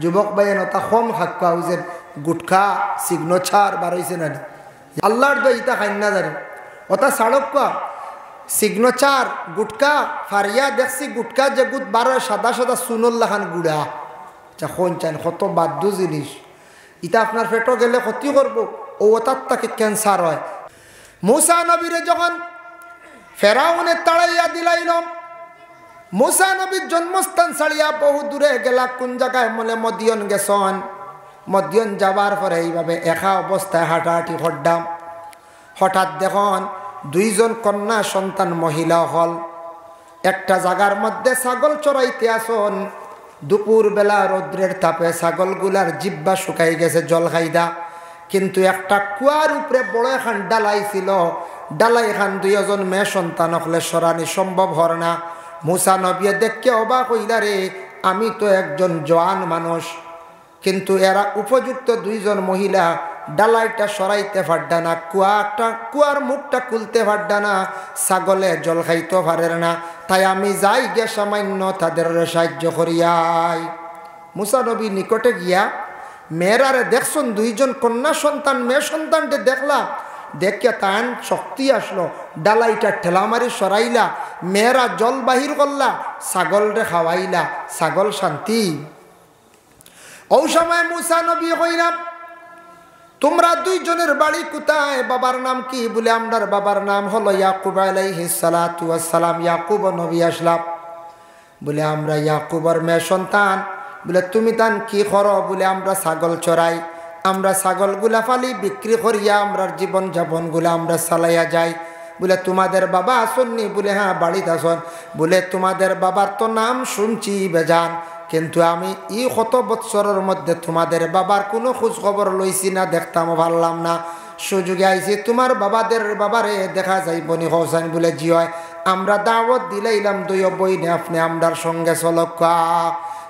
যুবক ভাইয়ের ওটা কম খাক্কা হয়েছেন গুটখা সিগনেচার বার হয়েছে না আল্লাহর দই ইতা খাই না জানি ওটা সাড়ক্কা সিগনেচার গুটকা ফারিয়া দেখছি গুটকা যে গুট বারো সাদা সাদা সুনল্লা খান গুড়া যখন চান কত বাদ্য জিনিস ইটা আপনার পেটও গেলে ক্ষতি করবো ও ওটার তাকে ক্যান্সার হয় মুসা নবীরে যখন ফেরাউনে তাড়াইয়া দিলাইলাম মুসা নবীর জন্মস্থান ছাড়িয়া বহু দূরে গেলা কোন জায়গায় বলে মদিয়ন গেছন মদিয়ন যাবার পরে এইভাবে একা অবস্থায় হাঁটাহাঁটি করতাম হঠাৎ দেখুন দুইজন কন্যা সন্তান মহিলা হল একটা জায়গার মধ্যে ছাগল চড়াইতে আসন দুপুর বেলা রৌদ্রের তাপে ছাগলগুলার জিব্বা শুকাই গেছে জল খাইদা কিন্তু একটা কুয়ার উপরে বড় এখান ডালাই ছিল ডালাই খান দুইজন মেয়ে সন্তান হলে সরানি সম্ভব হর না মুসা নবী দেখকে অবাক হইলা রে আমি তো একজন জওয়ান মানুষ কিন্তু এরা উপযুক্ত দুইজন মহিলা ডালাইটা সরাইতে পারডা না কুয়ার মুখটা খুলতে পারডা না ছাগলে জল খাইতে পারে না তাই আমি যাই গে সামান্য তাদের সাহায্য করিয়াই মুসা নবী নিকটে গিয়া মেয়েরারে দেখছেন দুইজন কন্যা সন্তান মেয়ে সন্তানকে দেখলা দেখিয়া তান শক্তি আসলো ডালাইটা ঠেলা মারি সরাইলা মেয়েরা জল বাহির করলা ছাগল রে খাওয়াইলা ছাগল শান্তি ও সময় মুসা নবী কইলা তোমরা দুইজনের বাড়ি কোথায় বাবার নাম কি বলে আমরার বাবার নাম হলো ইয়াকুব আলাইহিস সালাতু ওয়াস সালাম ইয়াকুব নবী আসলাম বলে আমরা ইয়াকুবের মেয়ে সন্তান বলে তুমি তান কি করো বলে আমরা ছাগল চড়াই আমরা ছাগলগুলা ফালি বিক্রি করিয়া আমরার জীবন যাপনগুলা আমরা চালাইয়া যাই বলে তোমাদের বাবা আসননি বলে হ্যাঁ বাড়িতে আসন বলে তোমাদের বাবার তো নাম শুনছি বেজান কিন্তু আমি এই কত বৎসরের মধ্যে তোমাদের বাবার কোনো খোঁজ খবর লইছি না দেখতাম ভাবলাম না সুযোগে আইছি তোমার বাবারে দেখা যাইব নি হোসেন বলে জি হয় আমরা দাওয়াত দিলাইলাম দুই বইনে আপনি আমরার সঙ্গে চলকা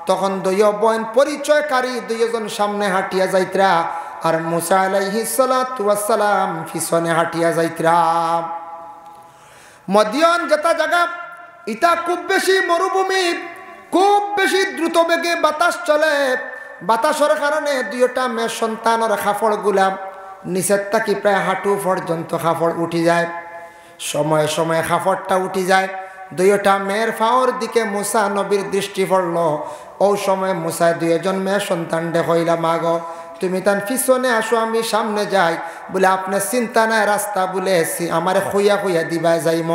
তখন দুই বোন পরিচয়কারী দুইজন সামনে হাঁটিয়া যাইত্রা আর মুসা আলাইহিস সালাতু ওয়াস সালাম পিছনে হাঁটিয়া যাইত্রা মদিয়ন যেটা জায়গা এটা খুব বেশি মরুভূমি খুব বেশি দ্রুত বেগে বাতাস চলে বাতাসের কারণে দুইটা মেয়ে সন্তানের কাপড় গুলাম নিচের থাকি প্রায় হাঁটু পর্যন্ত কাপড় উঠি যায় সময়ে সময়ে কাপড়টা উঠি যায় দুইটা মেয়ের ফাওয়ার দিকে মুসা নবীর দৃষ্টি পড়ল ও সময় মুসা দুইজন মেয়ে সন্তান দেখাইলা মাগো তুমি তান পিছনে আসো আমি সামনে যাই বলে আপনার চিন্তা নাই রাস্তা বলে আমার খুইয়া দিবা যাইম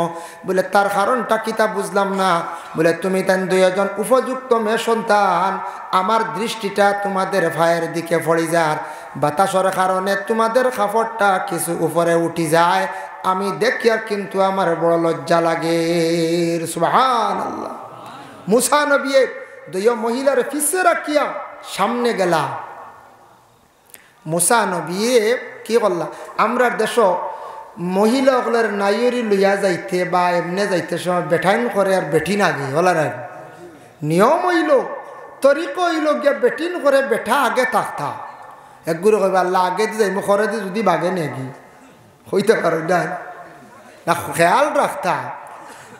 বলে তার কারণটা কিতা বুঝলাম না বলে তুমি তান দুইজন উপযুক্ত মেয়ে সন্তান আমার দৃষ্টিটা তোমাদের ভাইয়ের দিকে পড়ে যার বাতাসের কারণে তোমাদের কাপড়টা কিছু উপরে উঠি যায় আমি দেখি আর কিন্তু আমার বড় লজ্জা লাগে সুবহানাল্লাহ মুসা নবী দুই মহিলার পিছে রাখিয়া সামনে গেলা মুসা নবী কি করলা আমরা দেশ মহিলাগুলোর নাইরি লইয়া যাইতে বা এমনি যাইতে সময় বেঠাইন করে আর বেঠিন আগে হলার আগে নিয়ম হইল তরিক হইল গিয়া বেঠিন করে বেঠা আগে থাকতা একগুলো কইবা আল্লাহ আগে দিয়ে যাই মুখরে দিয়ে যদি বাগে নেগি হইতে পারো না খেয়াল রাখতা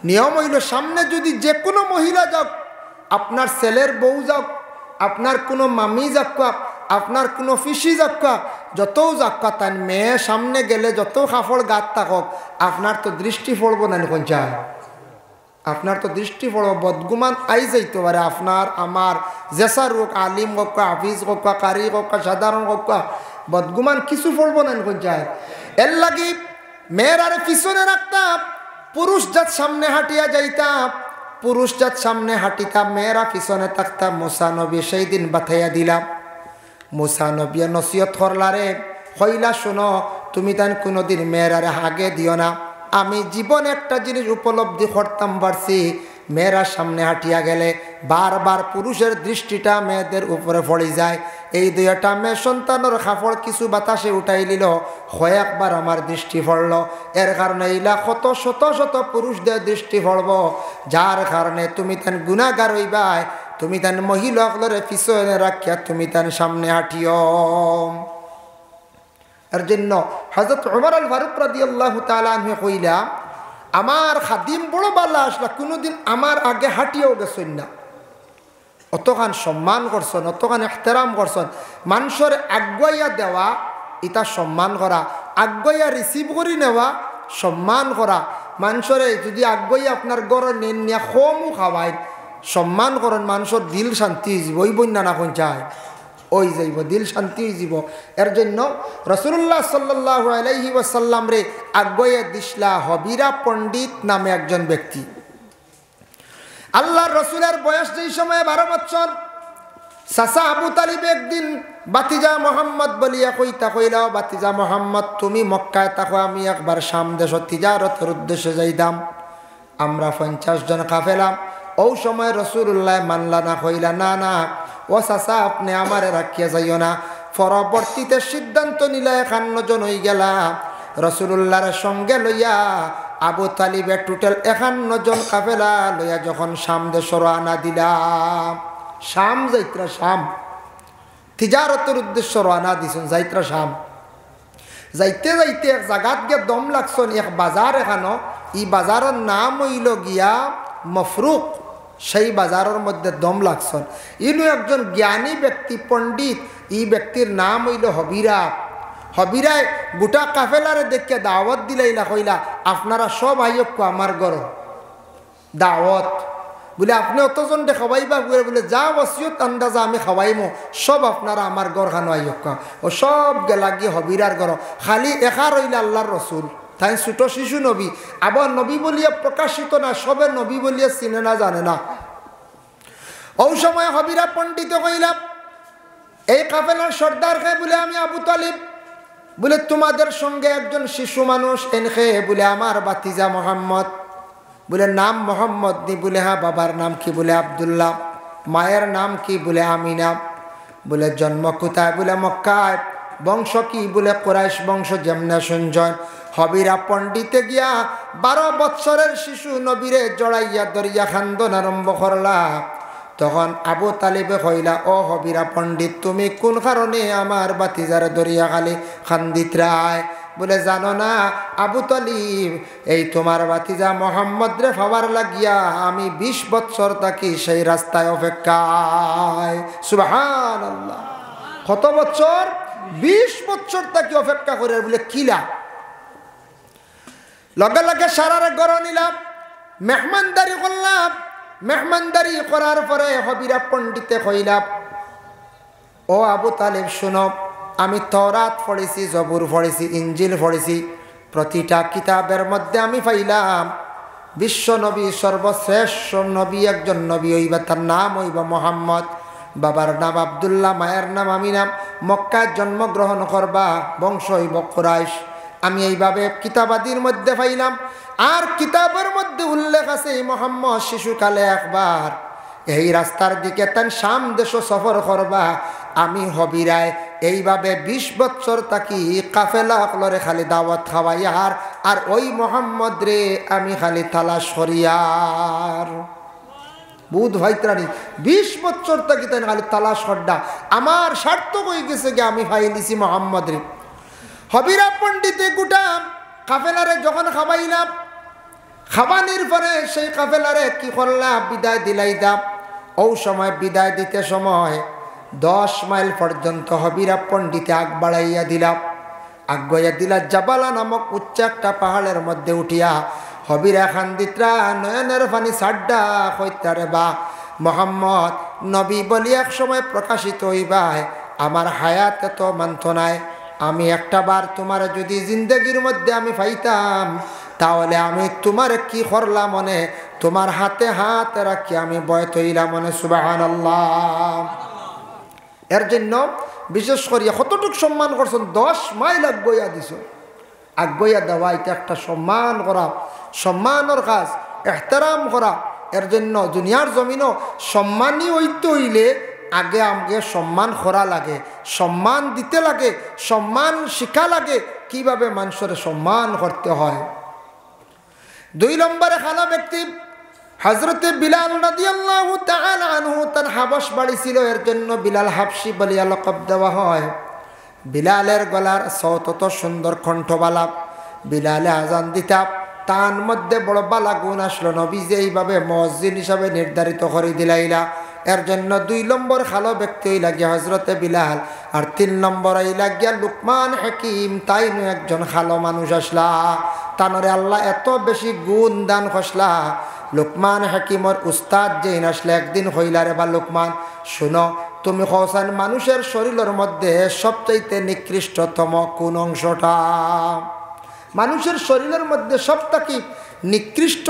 নিয়ম হইল সামনে যদি যে কোনো মহিলা যাক আপনার ছেলের বউ যাক আপনার কোনো মামি যাক্কা আপনার কোনো ফিসি যাক্কা যত যাক্কা তার মেয়ে সামনে গেলে যত কাপড় গাত থাকক আপনার তো দৃষ্টি পড়বো না কোন চায় আপনার তো দৃষ্টি পড়ব বদগুমান আই যাইতে পারে আপনার আমার জেসা রোগ আলিম হোক্কা হাফিজ হোক্কা কারি হোক্কা সাধারণ হোক্কা বদগুমান কিছু পড়বো না কোন চায় এর লাগি মেয়ের আরে পিছনে রাখতাম পুরুষ জাত সামনে হাঁটিয়া যাইতাম পুরুষ জাত সামনে হাঁটিতাম মেয়েরা পিছনে থাকতাম মুসা নবী সেই দিন বাথাইয়া দিলাম মুসা নবী নসিহত করলারে হইলা শোনো তুমি তান কোনোদিন মেয়েরারে আগে দিও না আমি জীবনে একটা জিনিস উপলব্ধি করতাম পারছি মেয়েরা সামনে হাঁটিয়া গেলে বারবার পুরুষের দৃষ্টিটা মেয়েদের উপরে পড়ে যায় এই দুইটা মেয়ে সন্তানের কাপড় কিছু বাতাসে উঠাই নিল কয়েকবার আমার দৃষ্টি পড়ল এর কারণে এইলা কত শত শত পুরুষদের দৃষ্টি পড়ব যার কারণে তুমি তেন গুনাহগার হইবাই তুমি তেন মহিলাগুলোর পিছনে রাখিয়া তুমি তেন সামনে হাঁটিও এর জন্য হযরত ওমর আল ফারুক রাদিয়াল্লাহু তাআলা আনহু কইলা আমার খাদিম বড় বালা আসলা কোনোদিন আমার আগে হাঁটিয়েও গেছেন না অতখান সম্মান করছেন, অতখান এহতেরাম করছেন। মানুষের আগুয়াইয়া দেওয়া এটা সম্মান করা, আগুয়াইয়া রিসিভ করি নেওয়া সম্মান করা। মানুষের যদি আগুয়াইয়া আপনার গড়ে নেন নিয়ে কমও খাওয়ায় সম্মান করেন, মানুষের দিল শান্তি হয়ে যাব। ওই বন্যা না কোন চায় ওই যাইব, দিল শান্তি হয়ে যাব। এর জন্য রাসূলুল্লাহ সাল্লাল্লাহু আলাইহি ওয়াসাল্লাম রে আগুয়াইয়া দিসলা হবিরা পণ্ডিত নামে একজন ব্যক্তি। আল্লাহর রসুলের বয়স যেই সময় 12 বছর, চাচা আবু তালিব একদিন বাতিজা মোহাম্মদ বলিয়া কইলাও, বাতিজা মোহাম্মদ তুমি মক্কায় থাকো, আমি একবার শাম দেশ তিজারতের উদ্দেশ্যে যাইতাম। আমরা 50 জন কাফেলা। ও সময় রসুল্লাহ মানলা না, কইলা না না ও চাচা আপনি আমারে রাখিয়া যাইও না। পরবর্তীতে সিদ্ধান্ত নিলা 51 জন হয়ে গেলা। রসুল্লাহর সঙ্গে লইয়া আবু তালিবের টোটাল 51 জন কাফেলা লইয়া যখন শাম দেশ রওনা দিলাম, শাম যাইত্রা, শাম তিজারতের উদ্দেশ্য রওনা দিছেন, যাইত্রা শাম। যাইতে যাইতে এক জায়গাত গিয়ে দম লাগছেন, এক বাজার এখানো, এই বাজারের নাম হইল গিয়া মফরুক। সেই বাজারের মধ্যে দম লাগছেন। ইনু একজন জ্ঞানী ব্যক্তি, পণ্ডিত। এই ব্যক্তির নাম হইল হবিরা। হবিরায় গোটা কাফেলারে দেখে দাওয়াত দিলাইলা, কইলা আপনারা সব আইয়ক আমার ঘর দাওয়াত। বলে আপনি অতজন দে খাওয়াইবা, বলে যা ওসিয়ত আন্দাজা আমি খাওয়াইমো, সব আপনারা আমার ঘর খানো আইয়ক। ও সব গেলা গিয়ে হবিরার ঘর। খালি একা রইলা আল্লাহর রসুল, তাই ছোট শিশু নবী। আবার নবী বলিয়া প্রকাশিত না, সবে নবী বলিয়া চিনে না, জানে না। ও সময় হবিরা পণ্ডিত কইলা এই কাফেলার সর্দার খে, বলে আমি আবু তালিব। বলে তোমাদের সঙ্গে একজন শিশু মানুষ এনখে, বলে আমার বাতিজা মোহাম্মদ। বলে নাম মোহাম্মদ নি? বলে হ্যাঁ। বাবার নাম কি? বলে আব্দুল্লাহ। মায়ের নাম কি? বলে আমিনা। বলে জন্ম কোথায়? বলে মক্কায়। বংশ কি? বলে কুরাইশ বংশ। যেমনে শুনছেন হবিরা পণ্ডিতে গিয়া 12 বৎসরের শিশু নবীরে জড়াইয়া দরিয়া খান্দন আরম্ভ করলা। তখন আবু তালিবে কইলা, ও হবিরা পণ্ডিত তুমি কোন কারণে আমার বাতিজার দরিয়া খালি খান্দিত রায়? বলে জানো না আবু তালিব, এই তোমার বাতিজা মোহাম্মদ রে পাওয়ার লাগিয়া আমি 20 বৎসর থাকি সেই রাস্তায় অপেক্ষায়। সুবহানাল্লাহ। কত বছর? 20 বৎসর থাকি অপেক্ষা করে। বলে কিলা? লগে লগে সারারে গড় নিলাম, মেহমানদারি করলাম। মেহমানদারি করার পরে হবিরা পণ্ডিতে কইলাম, ও আবু তালিব শুনো, আমি তওরাত পড়েছি, জবুর পড়েছি, ইঞ্জিল পড়েছি। প্রতিটা কিতাবের মধ্যে আমি পাইলাম বিশ্ব নবী, সর্বশ্রেষ্ঠ নবী একজন নবী হইবা, তার নাম হইব মোহাম্মদ। বাবার নাম আব্দুল্লাহ, মায়ের নাম আমিনা। মক্কায় জন্মগ্রহণ করবা, বংশ হইব কুরাইশ। আমি এইভাবে কিতাবাদির মধ্যে পাইলাম। আর কিতাবের মধ্যে উল্লেখ আছে এই মোহাম্মদ শিশুকালে একবার এই রাস্তার দিকে তান শাম দেশ সফর করবা। আমি হবিরায় এইভাবে 20 বৎসর থাকি কাফেলা অকলরে খালি দাওয়াত খাওয়াইয়ার, আর ওই মোহাম্মদ রে আমি খালি তালাশ করিয়ার। বুধ ভাইত্রানি 20 বৎসর থাকি তাই খালি তালাশ করডা। আমার সার্থক হয়ে গেছে গে, আমি ফাইলিছি মোহাম্মদ রে। হবিরা পণ্ডিতে গোটা কাফেলারে যখন খাওয়াইলাম, খাবানির পরে সেই কাফেলারে কি করলাম? বিদায় দিলাইতাম। ও সময় বিদায় দিতে সময় 10 মাইল পর্যন্ত হবিরা পণ্ডিতে আগ বাড়াইয়া দিলাম। আগুয়া দিলা জাবালা নামক উচ্চ একটা পাহাড়ের মধ্যে উঠিয়া হবিরা খান্দিত্রা নয়নের পানি সাড্ডা কইতারে, বা মোহাম্মদ নবী বলি এক সময় প্রকাশিত হইবাই, আমার হায়াতে তো মানত নাই। আমি একটা বার তোমার যদি জিন্দগির মধ্যে আমি পাইতাম, তাহলে আমি তোমার কি করলাম মনে, তোমার হাতে হাত রাখি আমি বয়ত হইলাম মনে। সুবহানাল্লাহ। এর জন্য বিশেষ করিয়া কতটুক সম্মান করছেন? 10 মাইল আগুয়া দিছ। আগুয়া দেওয়া এটা একটা সম্মান করা, সম্মানের কাজ, এহতেরাম করা। এর জন্য দুনিয়ার জমিনও সম্মানী হইতে হইলে আগে আমাকে সম্মান করা লাগে, সম্মান দিতে লাগে, সম্মান শিখা লাগে কিভাবে মানুষের সম্মান করতে হয়। 2 নম্বরে খানা ব্যক্তি হযরতে বিলাল রাদিয়াল্লাহু তাআলা আনহু, তার হাবশ বাড়ি ছিল, এর জন্য বিলাল হাবশি বলিয়া লকব দেওয়া হয়। বিলালের গলার সৌত সুন্দর কণ্ঠবালা। বিলালে আজান দিতা, তার মধ্যে বড় বালা গুণ আসলো। নবী যে এইভাবে মুয়াজ্জিন হিসাবে নির্ধারিত করে দিলাইলা, এর জন্য 2 নম্বর খালো ব্যক্তি হইলা গিয়া হজরতে বিলাল, আর 3 নম্বর হইলা গিয়া লুকমান হাকিম। তাই নু একজন খালো মানুষ আসলা, তানরে আল্লাহ এত বেশি গুণ দান খসলা। লুকমান হাকিমর উস্তাদ যেই আসলে একদিন হইলা, রে বা লুকমান শুনো, তুমি কওছেন মানুষের শরীরের মধ্যে সবচাইতে নিকৃষ্টতম কোন অংশটা? মানুষের শরীরের মধ্যে সবথেকে নিকৃষ্ট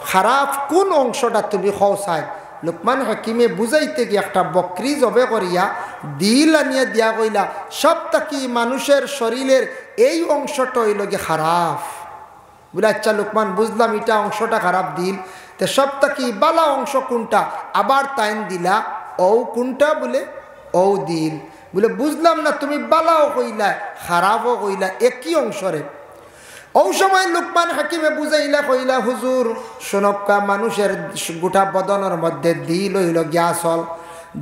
খারাপ কোন অংশটা তুমি কওছাই? লুকমান হাকিমে বুঝাইতে গিয়ে একটা বকরি জবে করিয়া দিল আনিয়া দিয়া কইলা, সবথেকে মানুষের শরীরের এই অংশটা হইল গিয়ে খারাপ। বলে আচ্ছা লুকমান, বুঝলাম এটা অংশটা খারাপ দিল, তো সবথেকে বালা অংশ কোনটা? আবার তাইন দিলা ও কোনটা? বলে ও দিল। বলে বুঝলাম না, তুমি বালাও কইলা খারাপও কইলা, একই অংশরে। ও সময় লুকমান হাকিমে বুঝাইলা কইলা, হুজুর শোনক্কা, মানুষের গোটা বদনের মধ্যে দিল হইল গ্যাসল।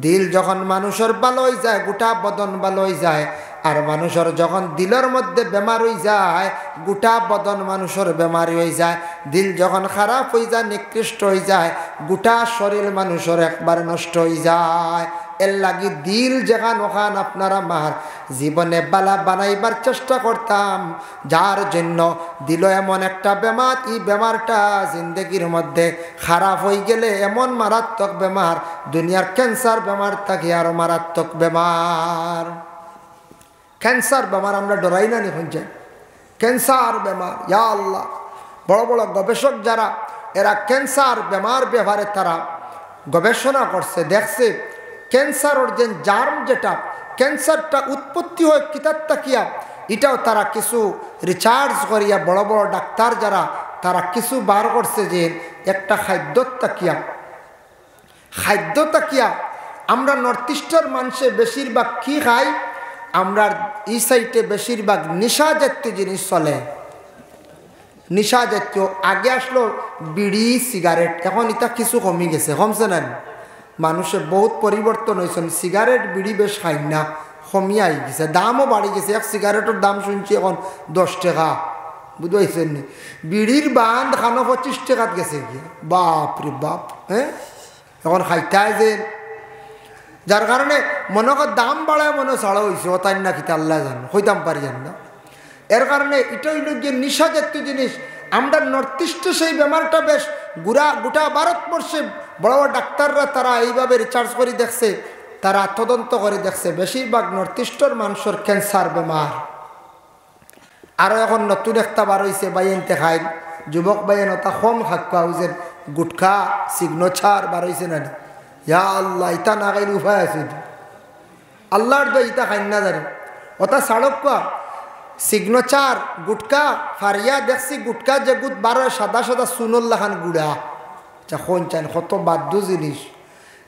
দিল যখন মানুষের ভালো হয়ে যায়, গোটা বদন ভালো হয়ে যায়। আর মানুষের যখন দিলের মধ্যে বেমার হয়ে যায়, গোটা বদন মানুষের বেমারি হয়ে যায়। দিল যখন খারাপ হয়ে যায়, নিকৃষ্ট হয়ে যায়, গোটা শরীর মানুষের একবার নষ্ট হয়ে যায়। এর লাগি দিল যেখান ওখান আপনারা মার জীবনে বালা বানাইবার চেষ্টা করতাম, যার জন্য দিল এমন একটা বেমার, এই বেমারটা জিন্দগির মধ্যে খারাপ হয়ে গেলে এমন মারাত্মক বেমার, দুনিয়ার ক্যান্সার বেমার থাকে আরো মারাত্মক বেমার। ক্যান্সার বেমার আমরা ডরাই না নিখন যাই, ক্যান্সার বেমার, ইয়া আল্লাহ। বড় বড় গবেষক যারা, এরা ক্যান্সার বেমার ব্যাপারে তারা গবেষণা করছে, দেখছে ক্যান্সারের যে জার্ম, যেটা ক্যান্সারটা উৎপত্তি হয় কিতার তাকিয়া, এটাও তারা কিছু রিসার্চ করিয়া বড় বড় ডাক্তার যারা, তারা কিছু বার করছে যে একটা খাদ্য তাকিয়া আমরা নর্থ ইস্টের মানুষে বেশিরভাগ কি খাই? আমরা এই সাইডে বেশিরভাগ নেশা জাতীয় জিনিস চলে। নেশা জাতীয় আগে আসলো বিড়ি সিগারেট, এখন এটা কিছু কমে গেছে, কমছে না? মানুষের বহুত পরিবর্তন হয়েছে, সিগারেট বিড়ি বেশ খাই না, কমিয়ে আই গেছে, দামও বাড়ি গেছে। এক সিগারেটের দাম শুনছি এখন 10 টাকা, বুঝতে পারছেন নি? বিড়ির বান্ধ খানো 25 টাকাত গেছে গিয়ে, বাপ রে বাপ। হ্যাঁ, এখন খাইতায় যে, যার কারণে মনে কর দাম বাড়ায় মনে ছাড়া হয়েছে, ও তাই না কিতা আল্লাহ জান, হইতাম পারি জান না। এর কারণে এটা হইল গিয়ে নেশা জাতীয় জিনিস। আমরা নর্থ ইস্টে সেই বেমারটা বেশ গোটা ভারতবর্ষে বড় বড় ডাক্তাররা তারা এইভাবে রিসার্চ করে দেখছে, তারা তদন্ত করে দেখছে, বেশিরভাগ নর্থ ইস্টের মানুষের ক্যান্সার বেমার। আরও এখন নতুন একটা বার হয়েছে, বাইনতে খাই যুবক বাইন, ওটা কম খাক্কা হয়েছে, গুটখা সিগনেচার বার হয়েছে না? ইয়া আল্লাহ, ইটা না খাইলে উপায় আছে? আল্লাহর দই ইটা খাই না জানি, ওটা সাড়ক সিগনেচার গুটকা ফারিয়া দেখছি, গুটকা যে গুট বার হয় সাদা সাদা সুনল্লাখান গুড়া, আচ্ছা কোন চান কত বাদ্য জিনিস,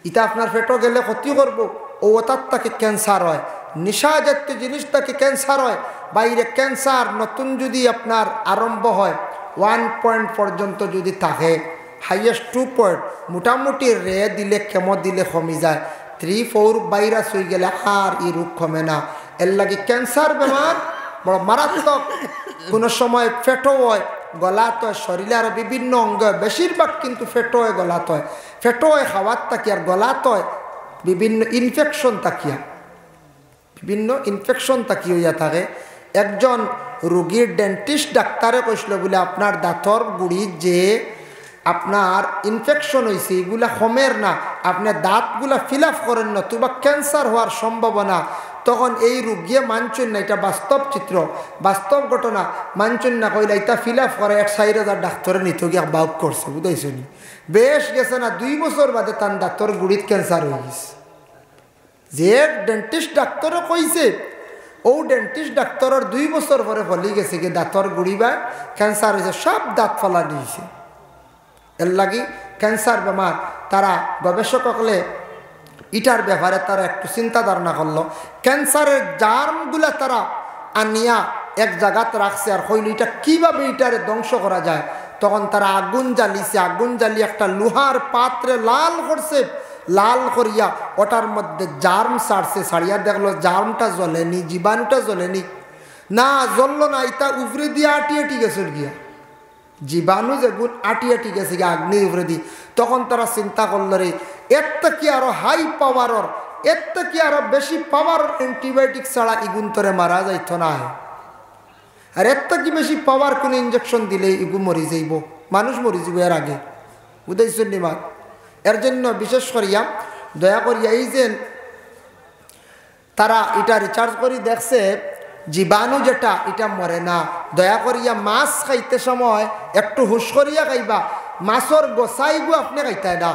ইটা আপনার পেটও গেলে ক্ষতি করবো। ও ওটার তাকে ক্যান্সার হয়, নেশা জাতীয় জিনিস তাকে ক্যান্সার হয়। বাইরে ক্যান্সার নতুন যদি আপনার আরম্ভ হয় 1 পয়েন্ট পর্যন্ত যদি থাকে, হাইয়েস্ট 2 পয়েন্ট, মোটামুটি রে দিলে কেমো দিলে কমে যায়, 3-4 ভাইরাস হয়ে গেলে আর এই রোগ কমে না। এর লাগে ক্যান্সার বেমার বড় মারাত্মক। কোনো সময় ফেটো হয়, গলাত হয়, শরীরে আরও বিভিন্ন অঙ্গ, বেশিরভাগ কিন্তু ফেটো হয়, গলাত হয়। ফেটো হয় খাওয়ার তাকিয়া, আর গলাত হয় বিভিন্ন ইনফেকশন তাকিয়ে হইয়া থাকে। একজন রোগীর ডেন্টিস্ট ডাক্তারে কইছিল বলে, আপনার দাঁতর গুড়ির যে আপনার ইনফেকশন হয়েছে, এগুলা কমের না, আপনি দাঁতগুলা ফিল আপ করেন না, তোবা ক্যান্সার হওয়ার সম্ভাবনা। তখন এই রোগিয়ে মানছেন না, এটা বাস্তব চিত্র, বাস্তব ঘটনা, মানছেন না, কইলা এটা ফিল আপ করে 60,000 ডাক্তারে নিতে গিয়ে বাউক করছে, বুঝাইছো নি? বেশ গেছে না, 2 বছর বাদে তার দাঁতর গুড়িত ক্যান্সার হয়ে গেছে। যে ডেন্টিস্ট ডাক্তারও কইছে, ও ডেন্টিস্ট ডাক্তারের 2 বছর পরে ফলি গেছে কি দাঁতর গুড়ি বা ক্যান্সার হয়েছে, সব দাঁত ফলা দিয়েছে। এর লাগি ক্যান্সার বেমার তারা গবেষক হলে ইটার ব্যাপারে তারা একটু চিন্তা ধারণা করলো। ক্যান্সারের জার্মগুলা তারা আনিয়া এক জায়গাতে রাখছে, আর হইল এটা কীভাবে এটারে ধ্বংস করা যায়। তখন তারা আগুন জ্বালিয়েছে, আগুন জ্বালিয়ে একটা লোহার পাত্রে লাল করছে, লাল করিয়া ওটার মধ্যে জার্ম ছাড়ছে, ছাড়িয়া দেখলো জার্মটা জ্বলেনি, জীবাণুটা জ্বলেনি, না জ্বললো না, এটা উফরে দিয়ে আটি গেছে গিয়া। জীবাণু যেগুন আটি আটি গেছে গিয়ে আগ্নির উপরে দি, তখন তারা চিন্তা করল রে এর থেকে আরো হাই পাওয়ারর, এর থেকে আরো বেশি পাওয়ার অ্যান্টিবায়োটিক ছাড়া ইগুন তরে মারা যাইত না, আর এর থেকে বেশি পাওয়ার কোনো ইঞ্জেকশন দিলে ইগু মরি যাইব, মানুষ মরি যাব এর আগে, বুঝাইছেন নি মা? এর জন্য বিশেষ করিয়া দয়া করিয়া এই যে তারা এটা রিচার্জ করে দেখছে জীবাণু যেটা এটা মরে না, দয়া করিয়া মাছ খাইতে সময় একটু হুশ করিয়া খাইবা, মাছর গোসাইগু আপনি খাইতায় না।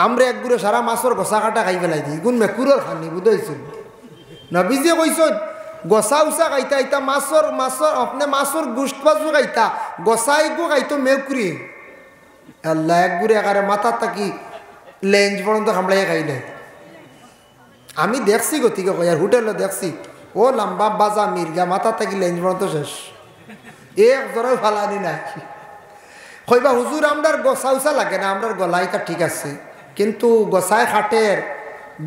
আমরা একগুলো সারা মাছর গোসা কাটা খাই পেলাই দিই, গুণ মেকুরর খানি, বুঝাইছেন? নবীজি কইছেন গোসা উসা খাইতা ইতা মাছর আপনি মাছর গুস্ত পাজু খাইতা, গোসাইগু খাইতো মেকুরি। আল্লাহ একগুড়ে একারে মাথা তাকি লেঞ্জ পর্যন্ত খামড়াইয়া খাইলে। আমি দেখছি গতিকে কয়ার হোটেলে দেখছি, ও লম্বা বাজা মির্গা মাথা থাকি লেঞ্জ পর্যন্ত শেষ, এক জোরে ফালানি নাই। কইবা হুজুর আমরার গোসা উসা লাগে না, আমরার গলাইটা ঠিক আছে, কিন্তু গোসায় খাটের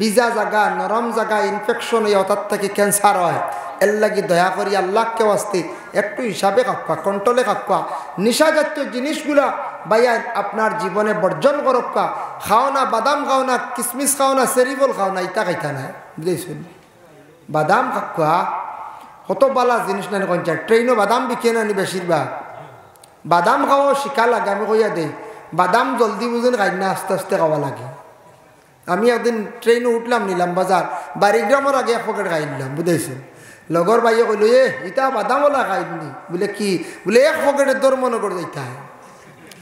বিজা জায়গা নরম জায়গা ইনফেকশন এই অতার থেকে ক্যান্সার হয়। এর লাগি দয়া করি আল্লাহকে ওয়াস্তে একটু হিসাবে কাকুয়া, কন্ট্রোলে কাকুয়া, নিশা জাতীয় জিনিসগুলা ভাইয়া আপনার জীবনে বর্জন করক্কা। খাও না বাদাম খাও না, কিসমিস খাও না, সেরিবল খাও না, ইটা খাইতা না, বুঝেছেন? বাদাম কাকুয়া কত বালা জিনিস না কঞ্চা, ট্রেনও বাদাম বিকে না নি বেশিরভাগ। বাদাম খাওয়া শিখা লাগে, আমি কইয়া দেই বাদাম জলদি বুঝেন খাই না, আস্তে আস্তে খাওয়া লাগে। আমি একদিন ট্রেনে উঠলাম, নিলাম বাজার, বাড়িগ্রামের আগে এক পকেট খাই নিলাম, বুঝেছেন? লগর ভাইয়ে কইল ইটা বাদামওয়ালা খাইনি, বলে কি? বলে এক পকেটের দর মনে করে যাইতা হয়।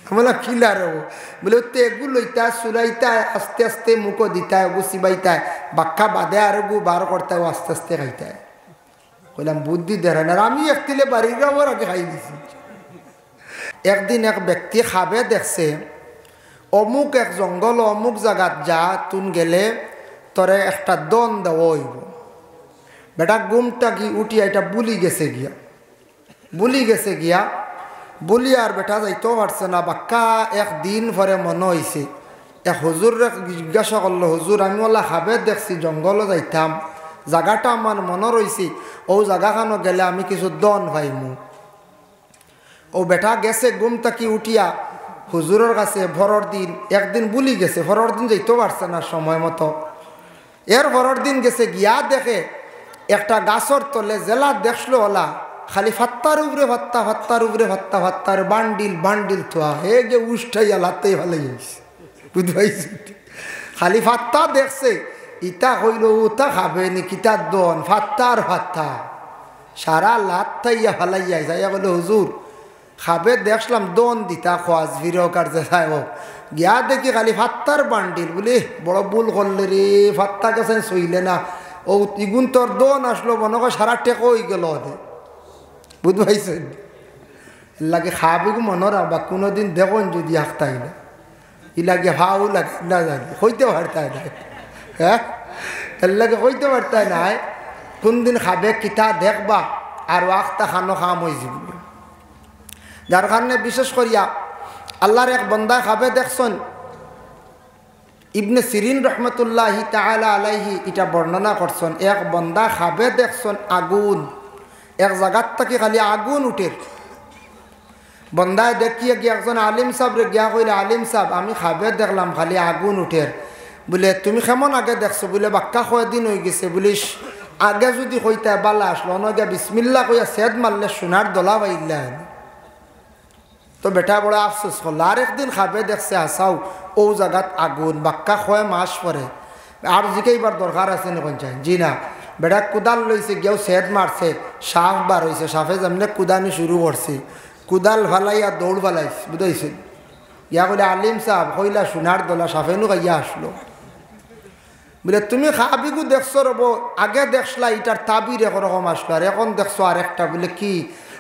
আমরা কিলার হবো বলে তো এগুলো লইতা চুলাইতা আস্তে আস্তে মুখো দিতা, এগু চিবাইতায় বাক্কা বাদে আর এগু বার করতে আস্তে আস্তে খাইতায়। কইলাম বুদ্ধি দেয় না, আমি একদিলে বাড়িগ্রামের আগে খাই দিছি। একদিন এক ব্যক্তি খাবে দেখছে অমুক এক জঙ্গল অমুক জায়গাত যা, তুন গেলে তরে একটা দন দেওয়া হইব। বেটা গুমটা কি উঠিয়া এটা বুলি গেছে গিয়া বুলি আর বেটা যাইতেও পারছে না। বাক্কা একদিন পরে মনে হয়েছে, এক হুজুর জিজ্ঞাসা করলো, হুজুর আমি ওলা খাবে দেখছি জঙ্গলও যাইতাম, জায়গাটা আমার মনে রয়েছে, ও জায়গাখানো গেলে আমি কিছু দন পাইমু। ও বেটা গেছে গুম তাকি উঠিয়া হুজুরের কাছে, ভরর দিন একদিন বুলি গেছে, ভরর দিন যাইতেও পারছে না সময় মতো। এর ভরর দিন গেছে গিয়া দেখে একটা গাছর তলে জেলা দেখলো ওলা খালি ফাত্তার উপরে ভাত্তা, ফাত্তার উপরে ভাত্তা, ফাত্তার বান্ডিল বান্ডিল থোয়া, হে গে উষ্টাইয়া লাতেই ভালো যাইছে, বুঝতে পাইছি? খালি ফাত্তা দেখছে, ইটা হইল উতা খাবে নি কিতার দন, ফাত্তার ফাত্তা সারা লাত থাইয়া ফালাইয়া যাইয়া বলে হুজুর খাবে দেখলাম দন দিতা খোয়াজ ফিরকার যায় গিয়া দেখি খালি ফাত্তার বান্ডিল, বলে বড় ভুল করলে রে, ফাত্তা গেছে সইলে না, ও ইগুন তোর দন আসলো মনে কর সারা টেকো হয়ে গেল, বুঝতে পাইছেন? লাগে খাবিগু মনে রাখবা, কোনোদিন দেখুন যদি আখতাই না ইলাগে হাও লাগে না জানি হইতে পারতায় না, হ্যাঁ এর লাগে হইতে পারতায় না। কোন দিন খাবে কিতা দেখবা আর আখতা খানো খাম হয়ে যাব। যার কারণে বিশেষ করিয়া আল্লাহর এক বন্দা খাবে দেখছেন, ইবনে সিরিন রহমতুল্লাহি তাআলা আলাইহি এটা বর্ণনা করছেন, এক বন্দা খাবে দেখছেন আগুন, এক জায়গার থেকে খালি আগুন উঠে। বন্দায় দেখিয়ে গিয়ে একজন আলিম সাহেবরে গিয়া কইলে, আলিম সাহেব আমি খাবে দেখলাম খালি আগুন উঠে। বলে তুমি কেমন আগে দেখছো? বলে বাক্কা কয়দিন হয়ে গেছে। বলিস আগে যদি কইতা বালা আসলো অনগা বিসমিল্লা কইয়া সেদ মারলে সোনার দলা বাইলা। তো বেটা বড় আফসোস করল, আর একদিন খাবে দেখছে আসাও ও জায়গাত আগুন, বাক্কা কয় মাস পরে। আর জিকেইবার দরকার আছে না কোন চাই? জি না। বেটা কুদাল লইছে, গিয়েও সেদ মারছে, সাফ বার হয়েছে, সাফে যেমনি কুদানি শুরু করছে, কুদাল ফালাইয়া দৌড় ফালাইছে, বুঝাইছে? ইয়া কইলে আলিম সাহেব কইলা সোনার দলা, সাফেনু গাইয়া আসলো। বলে তুমি খাবিগু দেখছো রব, আগে দেখলা এটার তাবির একরকম আসলো, আর এখন দেখছো আর একটা। বলে কি?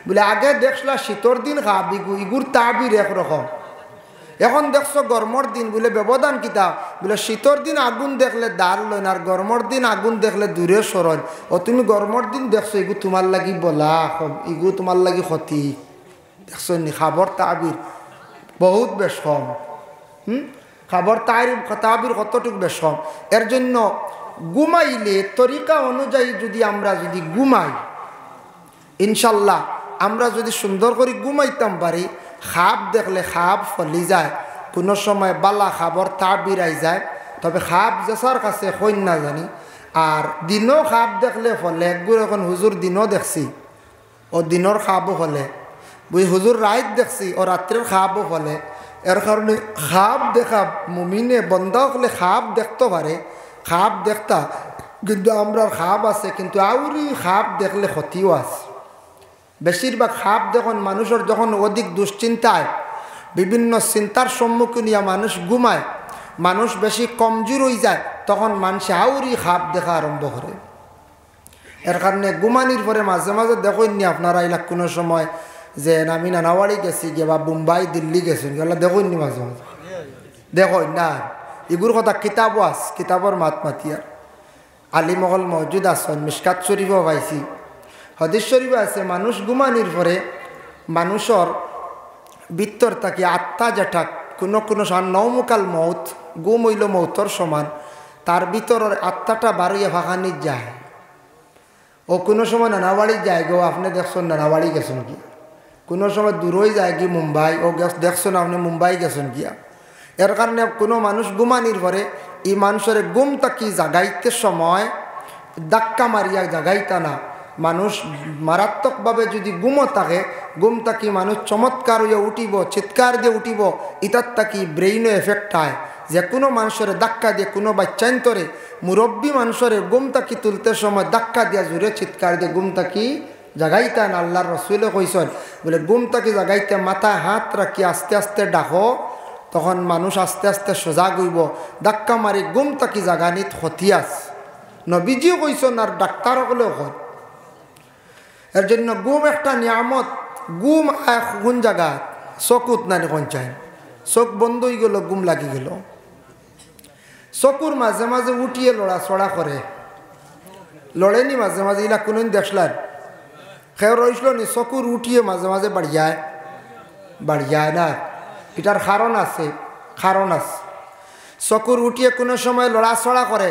বলে আগে দেখলা শীতর দিন খাবিগু, ইগুর তাবির একরকম, এখন দেখছো গরমর দিন। বলে ব্যবধান কিতা? বলে শীতর দিন আগুন দেখলে দাঁড় লইন, আর গরমর দিন আগুন দেখলে দূরে সরন। ও তুমি গরমর দিন দেখছো, ইগু তোমার লাগি বলা, ইগু তোমার লাগি ক্ষতি, দেখছো নি? খাবর তাবির বহুত বেশ কম। খাবার তাবির কতটুক বেশ কম। এর জন্য ঘুমাইলে তরিকা অনুযায়ী যদি আমরা যদি ঘুমাই, ইনশাল্লাহ আমরা যদি সুন্দর করে ঘুমাইতাম পারি, খাপ দেখলে খাপ ফলি যায়, কোনো সময় বালা খাবর তাপ বিরাই যায়, তবে খাপ যেসার কাছে হইন না জানি। আর দিনও খাপ দেখলে ফলে একগুলো এখন হুজুর দিনও দেখছি ও দিনর খাপও ফলে, বুঝি হুজুর রাত দেখছি ও রাত্রের খাপও ফলে। এর কারণে খাপ দেখা মুমিনে বন্ধা হলে খাপ দেখতে পারে, খাপ দেখতা, কিন্তু আমরা খাপ আছে কিন্তু আউরি খাপ দেখলে ক্ষতিও আছে। বেশিরভাগ খাপ দেখুন মানুষের যখন অধিক দুশ্চিন্তায় বিভিন্ন চিন্তার সম্মুখীন হইয়া মানুষ ঘুমায়, মানুষ বেশি কমজোর হয়ে যায়, তখন মানুষ আউরি খাপ দেখা আরম্ভ করে। এর কারণে ঘুমানির পরে মাঝে মাঝে দেখেন নি আপনারা এলাক কোনো সময় যে আমি নানাবাড়ি গেছি গিয়ে বা মুম্বাই দিল্লি গেছেন এগুলো দেখেন নি মাঝে মাঝে দেখেন না। এগুলোর কথা কিতাবও আস, কিতাবর মাত মাতিয়ার আলিমহল মহজুদ আসন, মিশকাত শরীফও পাইছি, হদিস শরীফও আছে। মানুষ ঘুমানির পরে মানুষের ভিতর থাকি আত্মা যেটা কোনো কোনো নৌমুকাল মৌত, গুম হইল মৌতর সমান, তার ভিতরের আত্মাটা বাড়িয়ে ভাঙানি যায়। ও কোনো সময় নানাবাড়ি যায় গো, আপনি দেখছেন নানাবাড়ি গেছেন কি, কোনো সময় দূরই যায় কি মুম্বাই, ও দেখছেন আপনি মুম্বাই গেছেন গিয়া। এর কারণে কোনো মানুষ ঘুমানির পরে এই মানুষের গুম তাকি জাগাইতে সময় ধাক্কা মারিয়া জাগাইতা না। মানুষ মারাত্মকভাবে যদি গুমও থাকে, গুম তাকি মানুষ চমৎকার হইয়া উঠিব, চিৎকার দিয়ে উঠিব, ইতার তাকি ব্রেইনও এফেক্ট হয়। যে কোনো মানুষের ধাক্কা দিয়ে কোনো বাচ্চান্তরে মুরব্বী মানুষের গুম তাকি তুলতে সময় ধাক্কা দিয়া জুড়ে চিৎকার দিয়ে গুম তাকি জাগাইতা না। আল্লাহর রসুলে কইছেন বলে গুম তাকি জাগাইতে মাথায় হাত রাখি আস্তে আস্তে ডাকো, তখন মানুষ আস্তে আস্তে সজাগ হইব। ধাক্কা মারি গুম তাকি জাগানিত ক্ষতি আছে, নবীজিও কইছেন আর ডাক্তার হলেও কয়। এর জন্য গুম একটা নিয়ামত। গুম কোন জায়গা চকুত না কোন চাই, চোখ বন্ধ হয়ে গেল, গুম লাগি গেল, চকুর মাঝে মাঝে উঠিয়ে লড়াচড়া করে, লড়েনি মাঝে মাঝে ইলা কোনদিন দেখলার খেয়ে রইসল নি, চকুর উঠিয়ে মাঝে মাঝে বাড়ি যায় না। এটার কারণ আছে, কারণ আছে। চকুর উঠিয়ে কোনো সময় লড়াচড়া করে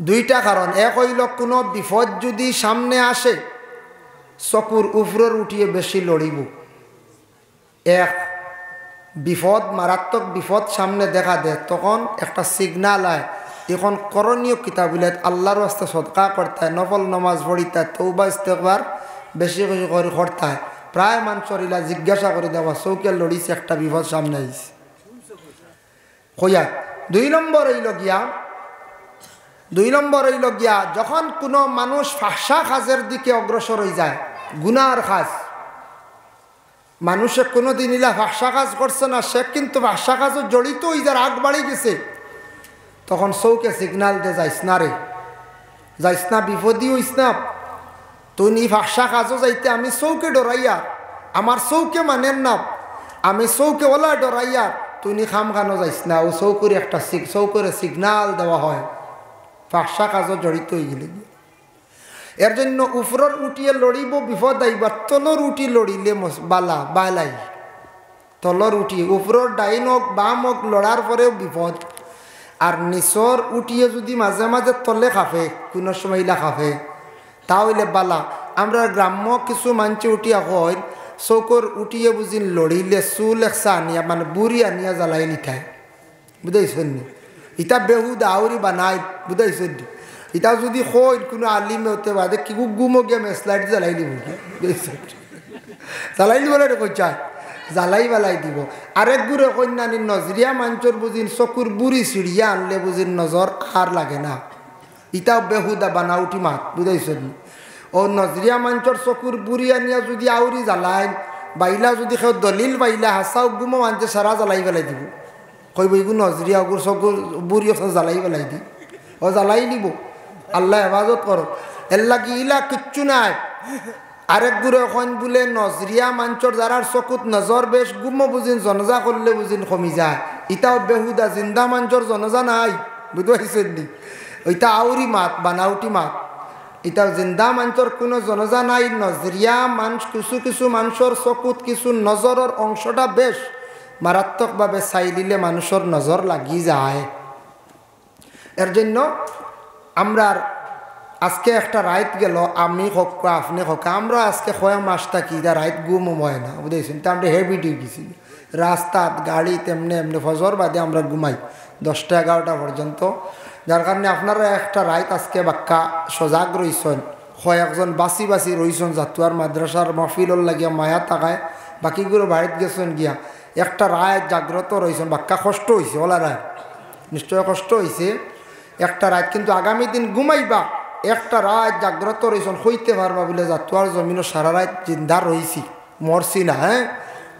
দুইটা কারণ। এক হইল কোনো বিপদ যদি সামনে আসে চকুর উপরের উঠিয়ে বেশি লড়িব, এক বিপদ মারাত্মক বিপদ সামনে দেখা দেয়, তখন একটা সিগনাল হয়। এখন করণীয় কিতাবিলত আল্লাহর রাস্তা সদকা করতে হয়, নফল নমাজ পড়িতে হয়, তওবা ইস্তেগফার বেশি বেশি করে করতে হয়। প্রায় মানুষের ইলা জিজ্ঞাসা করে দেওয়া চৌকে লড়িছে একটা বিপদ সামনে আইছে হইয়া। দুই নম্বর হইল গিয়া যখন কোনো মানুষ ফাহশা কাজের দিকে অগ্রসর হয়ে যায়, গুনার কাজ, মানুষে কোনোদিন ইলা ফাহশা কাজ করছে না, সে কিন্তু ফাহশা কাজও জড়িত হয়ে যার আগ বাড়ি গেছে, তখন চৌকে সিগনাল দে যাইস না রে, যাইস না, বিপদী হইস না। তুই ফাহশা কাজও যাইতে আমি চৌকে ডরাইয়া, আমার চৌকে মানেন না, আমি চৌকে ওলা ডরাইয়া, তুই খাম খানো যাইস না। ও চৌকুরে একটা চৌকুরে সিগনাল দেওয়া হয়, ফাহশা কাজও জড়িত হয়ে গেলে। এর জন্য উপরের উঠিয়ে লড়িব বিপদ আইবার, তলর উঠি লড়িলে বালাই। তলর উঠি উপরের ডাইন হোক বাম হোক লড়ার পরেও বিপদ। আর নিচর উঠিয়ে যদি মাঝে মাঝে তলে খাফে, কোনো সময় ইলা খাফে, তাহলে বালা। আমরা গ্রাম্য কিছু মানছে উঠিয়া হয় চৌকর উঠিয়ে বুঝি লড়িলে চুল একসা আনিয়া মানে বুড়ি আনিয়া জ্বালাই নিঠায়, বুঝাইছেন নি? ইটা বেহুদা আউরি বানাই, বুঝাইছেন নি? ইটা যদি কই কোনো আলিমে হতে বাদে কি গুমো গিয়ে মেসলাইট জ্বালাই দিব, জ্বালাই দিব না কই চায় জ্বালাই বেলাই দিব। আরেক গুড়ে কন্যানি নজরিয়া মাঞ্চর বুঝিন চকুর বুড়ি চিড়িয়া আনলে বুঝিন নজর আর লাগে না, ইটাও বেহুদা বানাউটি মাত, বুঝাইছেন নি? ও নজরিয়া মাঞ্চর চকুর বুড়ি আনিয়া যদি আউরি জ্বালাই বাইলা, যদি কেউ দলিল বাইলা হাসাও গুমো আনতে সারা জ্বালাই বেলাই দিব, কইব এগুলো নজরিয়া ওগুর চকুর বুড়ি জ্বালাই বেলাই দি, ও জ্বালাই দিব। আল্লাহ হেফাজত করো। এর লাগি ইলা কিচ্ছু নাই। আরেক গুড়ে এখন বলে নজরিয়া মাঞ্চর যারার চকুত নজর বেশ গুমো বুঝিন জনজা করলে বুঝিন কমি যায়, ইটাও বেহুদা। জিন্দা মাঞ্চর জনজা নাই, বুঝতে পারছেন নি? ওইটা আউরি মাত, বানাউটি মাত। এটা জিন্দা মানুষের কোনো জনজা নাই। নজরিয়া মানুষ কিছু কিছু মানুষের চকুত কিছু নজরের অংশটা বেশ মারাত্মকভাবে চাই দিলে মানুষের নজর লাগি যায়। এর জন্য আমরা আজকে একটা রাইত গেল, আমি হোক আপনি হোক, আমরা আজকে কয় মাস থাকি যা রাইত ঘুম হয় না বুঝেছেন। তো আমরা হেভি গেছি রাস্তাত গাড়ি তেমনি এমনি ফজর বাদে আমরা ঘুমাই 10টা 11টা পর্যন্ত। যার কারণে আপনারা একটা রাইত আজকে বাক্কা সজাগ রইছেন, কয়েকজন বাসি বাসি রইছেন জাতুয়ার মাদ্রাসার মহফিলর লাগিয়া মায়া তাকায়, বাকিগুলো বাড়িতে গেছেন গিয়া একটা রায় জাগ্রত রয়েছেন। বাক্কা কষ্ট হয়েছে, ওলা রায় নিশ্চয় কষ্ট হয়েছে একটা রাত, কিন্তু আগামী দিন ঘুমাইবা একটা রাত জাগ্রত রয়েছেন, হইতে পারবা বলে জাতুয়ার জমিনও সারা রাত জিন্দা রয়েছি, মরছি না। হ্যাঁ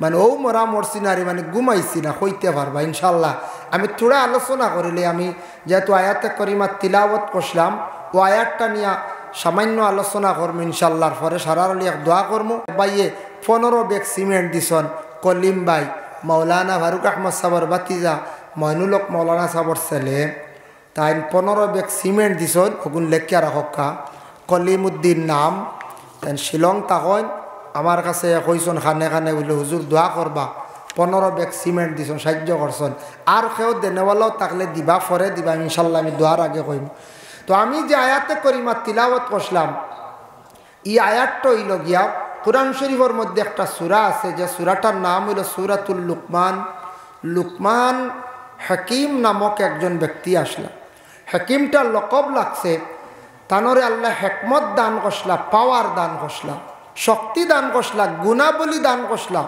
মানে ও মরা মরছি না রে, মানে ঘুমাইছি না, হইতে পারবা ইনশাল্লাহ। আমি থোড়া আলোচনা করিলে, আমি যেহেতু আয়াতে করিমার তিলাওয়াত করলাম, ও আয়াতটা নিয়ে সামান্য আলোচনা করবো ইনশাল্লাহর পরে সারারলি এক দোয়া করবো। বাইয়ে 15 ব্যাগ সিমেন্ট দিছন কলিম বাই, মৌলানা ফারুক আহমদ সাবর বাতিজা, মইনুলক মৌলানা সাবর ছেলে, তাই 15 ব্যাগ সিমেন্ট দিছন, ওগুন লেখিয়া রাখা কলিমউদ্দিন নাম। তাই শিলং তাকন আমার কাছে কইসন খানে খানে বলে হুজুর দোয়া করবা, 15 ব্যাগ সিমেন্ট দিছন, সাহায্য করছেন। আর কেউ দেনেওয়ালাও থাকলে দিবা, পরে দিবা ইনশাল্লাহ, আমি দোয়ার আগে কইম। তো আমি যে আয়াতে করিমা তিলাওয়াত করলাম, এই আয়াতটা হইল গিয়া কুরআন শরীফের মধ্যে একটা সূরা আছে, যে সূরাটার নাম হইল সূরাতুল লুকমান। লুকমান হাকিম নামক একজন ব্যক্তি আসলা, হাকিমটার লকব লাগছে, তানরে আল্লাহ হেকমত দান করসলা, পাওয়ার দান করসলা, শক্তি দান করসলা, গুণাবলী দান করসলা।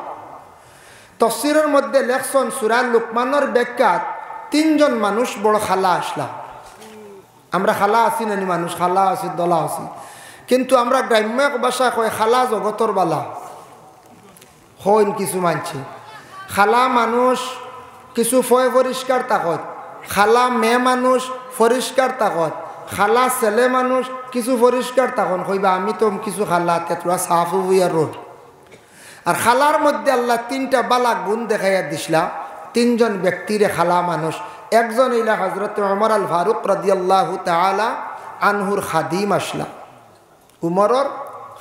তফসিরের মধ্যে লেখছেন সূরা লুকমানের ব্যাখ্যাত 3 জন মানুষ বড় খালা আসলা। আমরা খালা আছি নানি মানুষ, খালা আছি দলা আছি, কিন্তু আমরা গ্রাম্য ভাষা কয় খালা জগতর বালা হইন। কিছু মানছে খালা মানুষ কিছু ফয় পরিষ্কার তাকত, খালা মেয়ে মানুষ পরিষ্কার তাকত, খালা ছেলে মানুষ কিছু পরিষ্কার তখন কইবা আমি তো কিছু খালা তেতুরা সাফ হইয়া রোড। আর খালার মধ্যে আল্লাহ 3টা বালা গুণ দেখাইয়া দিসলা, 3 জন ব্যক্তিরে খালা মানুষ। একজন হইলা হযরত ওমর আল ফারুক রাদিয়াল্লাহু তাআলা আনহুর খাদিম আসলা, উমরের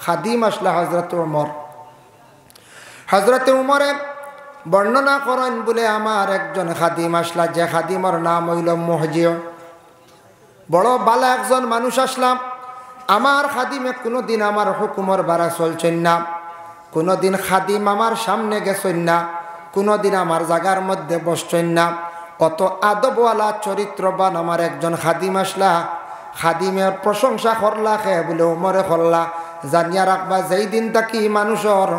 খাদিম আসলা হযরত ওমর। হযরত ওমরে বর্ণনা করেন বলে আমার একজন খাদিম আসলা, যে খাদিমের নাম হইল মুহজির। বড় বালা একজন মানুষ আসলাম, আমার খাদিমে কোনোদিন আমার হুকুমর বাড়া চলছেন না, কোনোদিন খাদিম আমার সামনে গেছেন না, কোনোদিন আমার জায়গার মধ্যে বসছেন না। কত আদবওয়ালা চরিত্রবান আমার একজন খাদিম আসলা। খাদিমের প্রশংসা করলা খে বলে ওমরে করলা। জানিয়া রাখবা, যেই দিন তাকি মানুষের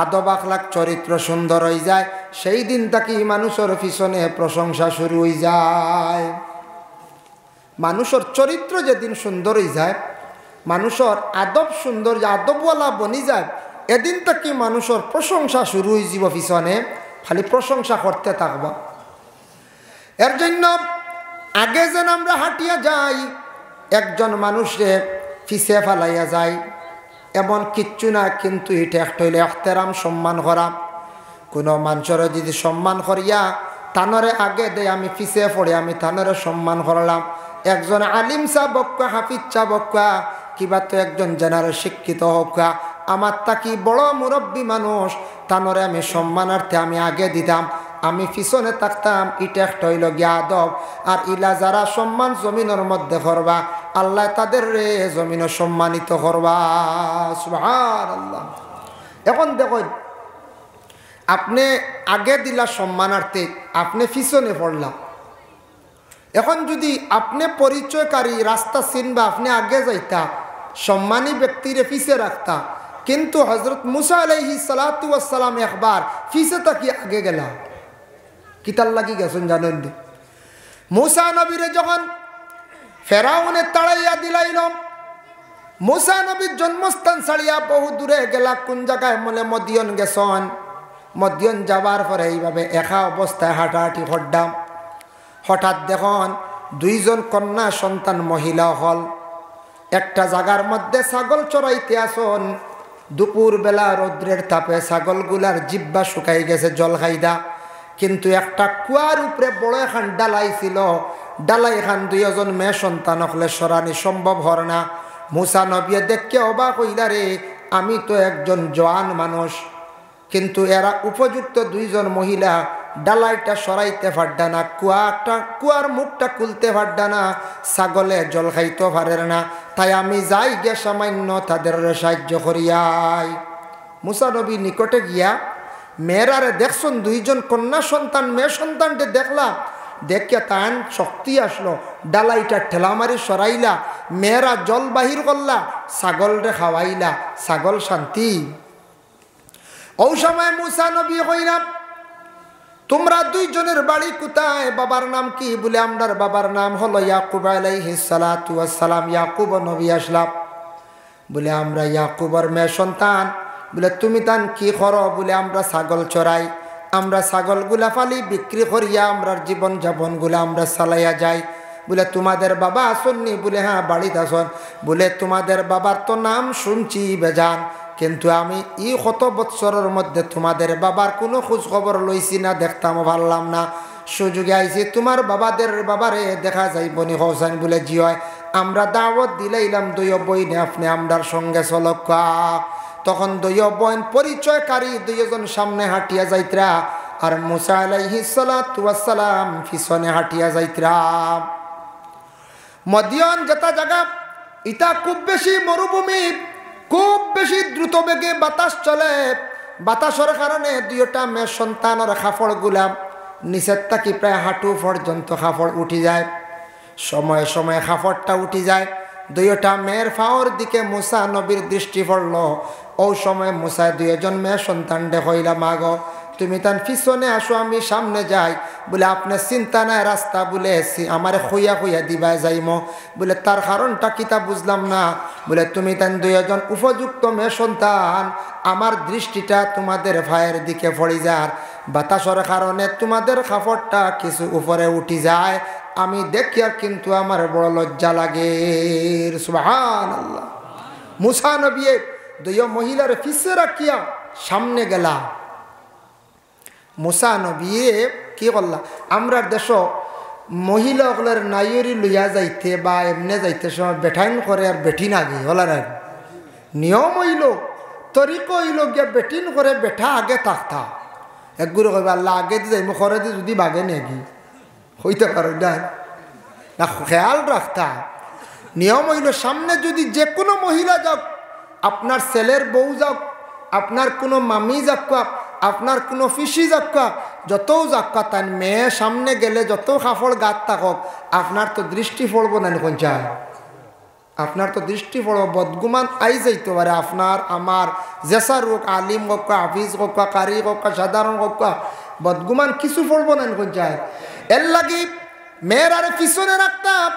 আদব আখলাক চরিত্র সুন্দর হয়ে যায়, সেই দিন তাকি মানুষের পিছনে প্রশংসা শুরু হয়ে যায়। মানুষের চরিত্র যেদিন সুন্দর হয়ে যায়, মানুষের আদব সুন্দর, আদবওয়ালা বনি যায়, এদিন তাকি মানুষের প্রশংসা শুরু হয়ে যাব, পিছনে খালি প্রশংসা করতে থাকবা। এর জন্য আগে যেন আমরা হাঁটিয়া যাই, একজন মানুষে পিছে ফেলাইয়া যায় এমন কিচ্ছু না, কিন্তু এটা একটা হইলে এহতেরাম সম্মান করা। কোনো মানুষের যদি সম্মান করিয়া তানরে আগে দেয়, আমি পিছে পড়ে আমি তানরে সম্মান করলাম। একজন আলিম চা বক্কা, হাফিজ চা বক্কা, কিবা তো একজন জেনারেল শিক্ষিত হোকা, আমার তাকি বড় মুরব্বী মানুষ, তানরে আমি সম্মানার্থে আমি আগে দিতাম, আমি পিছনে থাকতাম। এটা একটা হইল গিয়া আদব। আর ইলা যারা সম্মান জমিনের মধ্যে করবা, আল্লাহ তাদের রে জমিনে সম্মানিত করবা। সুবহানাল্লাহ। এখন দেখুন, আপনি আগে দিলা সম্মানার্থে, আপনি পিছনে পড়লা। এখন যদি আপনি পরিচয়কারী রাস্তা চিনবা, আপনি আগে যাইতা, সম্মানী ব্যক্তিরে পিছে রাখতা। কিন্তু হযরত মুসা আলাইহিস সালাতু ওয়াস সালাম একবার পিছে তাকি আগে গেলা, কিতাল লাগি গেছেন জানেন? মুসা নবীরে যখন ফেরাউনে তাড়াইয়া দিলাইল, মুসা নবীর জন্মস্থান ছাড়িয়া বহু দূরে গেলা। কোন জায়গায় বলে মদিয়ন গেছন। মদিয়ন যাবার পরে এইভাবে একা অবস্থায় হাঁটাহাঁটি করতাম। হঠাৎ দেখুন 2 জন কন্যা সন্তান মহিলা হল একটা জায়গার মধ্যে ছাগল চড়াইতে আসন। দুপুর বেলা রৌদ্রের তাপে ছাগলগুলার জিব্বা শুকাই গেছে জল খাইদা, কিন্তু একটা কুয়ার উপরে বড় এখান ডালাই ছিল। ডালাই খান 2 জন মেয়ে সন্তান হলে সরানি সম্ভব হর না। মুসা নবী দেখকে অবাক হইলা, রে আমি তো একজন জওয়ান মানুষ, কিন্তু এরা উপযুক্ত 2 জন মহিলা ডালাইটা সরাইতে পারডা না, কুয়ার মুখটা খুলতে পারডা না, ছাগলে জল খাইতে পারে না। তাই আমি যাই গিয়া সামান্য তাদের সাহায্য করিয়াই। মুসা নবী নিকটে গিয়া মেয়েরারে দেখছেন, দুইজন কন্যা সন্তান, মেয়ে সন্তানকে দেখলা, দেখিয়া তান শক্তি আসলো, ডালাইটা ঠেলা মারি সরাইলা, মেয়েরা জল বাহির করলা, ছাগল রে খাওয়াইলা, ছাগল শান্তি। ও সময় মুসা নবী কইলা, তোমরা দুইজনের বাড়ি কোথায়, বাবার নাম কি? বলে আমরার বাবার নাম হলো ইয়াকুব আলাইহিস সালাতু ওয়াস সালাম। ইয়াকুব নবী আসলাম। বলে আমরা ইয়াকুবের মেয়ে সন্তান। বলে তুমি তান কি করো? বলে আমরা ছাগল চড়াই, আমরা ছাগলগুলা ফালি বিক্রি করিয়া আমরার জীবন যাপনগুলা আমরা চালাইয়া যাই। বলে তোমাদের বাবা আসননি? বলে হ্যাঁ বাড়িতে আসন। বলে তোমাদের বাবার তো নাম শুনছি বেজান, কিন্তু আমি এই কত বৎসরের মধ্যে তোমাদের বাবার কোনো খোঁজ খবর লইছি না, দেখতাম ভাবলাম না, সুযোগে আইছি তোমার বাবারে দেখা যাইব নি হোসেন? বলে জি হয়। আমরা দাওয়াত দিলাইলাম দুই বইনে, আপনি আমরার সঙ্গে চলকা। তখন দুই বোন পরিচয়কারী দুইজন সামনে হাঁটিয়া যাইত্রা, আর মুসা আলাইহিস সালাতু ওয়াস সালাম পিছনে হাঁটিয়া যাইত্রা। মদিয়ান যেটা জায়গা, এটা খুব বেশি মরুভূমি, খুব বেশি দ্রুত বেগে বাতাস চলে। বাতাসের কারণে দুইটা মেয়ে সন্তানের কাপড় গুলা নিচের থাকি প্রায় হাঁটু পর্যন্ত কাপড় উঠি যায়। সময়ে সময়ে কাপড়টা উঠি যায়। দুইটা মেয়ের ফাওয়ার দিকে মুসা নবীর দৃষ্টি পড়ল। ও সময় মুসা দুইজন মেয়ে সন্তান হইলা, মাগো তুমি তান পিছনে আসো, আমি সামনে যাই। বলে আপনার চিন্তা নাই, রাস্তা বলে আমার খুইয়া খুইয়া দিবা যাইম। বলে তার কারণটা কিতা বুঝলাম না। বলে তুমি তান দুইজন উপযুক্ত মেয়ে সন্তান, আমার দৃষ্টিটা তোমাদের ভাইয়ের দিকে পড়ে যার, বাতাসের কারণে তোমাদের কাপড়টা কিছু উপরে উঠি যায়, আমি দেখি আর কিন্তু আমার বড় লজ্জা লাগে। সুবহানাল্লাহ। মুসা নবী দুই মহিলার পিছে রাখিয়া সামনে গেলা। মুসা নবী কি করলা, আমরা দেশ মহিলাগুলোর নাইরি লইয়া যাইতে বা এমনি যাইতে সময় বেঠাইন করে আর বেঠিন আগে হলার আগে নিয়ম হইল, তরিক হইল গিয়া বেঠিন করে বেঠা আগে থাকতা। একগুলো কইবা আল্লাহ আগে দিয়ে যাই মুখরে দিয়ে যদি বাগে নেগি হইতে পারো না, খেয়াল রাখতা। নিয়ম হইল সামনে যদি যে কোনো মহিলা যাক, আপনার ছেলের বউ যাক, আপনার কোনো মামি যাক্কা, আপনার কোনো ফিসি যাক্কা, যত যাক্কা, তার মেয়ে সামনে গেলে যত কাপড় গাত থাকক, আপনার তো দৃষ্টি পড়বো না কোন চায়, আপনার তো দৃষ্টি পড়ব। বদগুমান আই যাইতে পারে আপনার আমার, জেসা রোগ আলিম হোক্কা, হাফিজ হোক্কা, কারি হোক্কা, সাধারণ হোক্কা, বদগুমান কিছু পড়বো না কোন চায়। এর লাগি মেয়ের আরে পিছনে রাখতাম,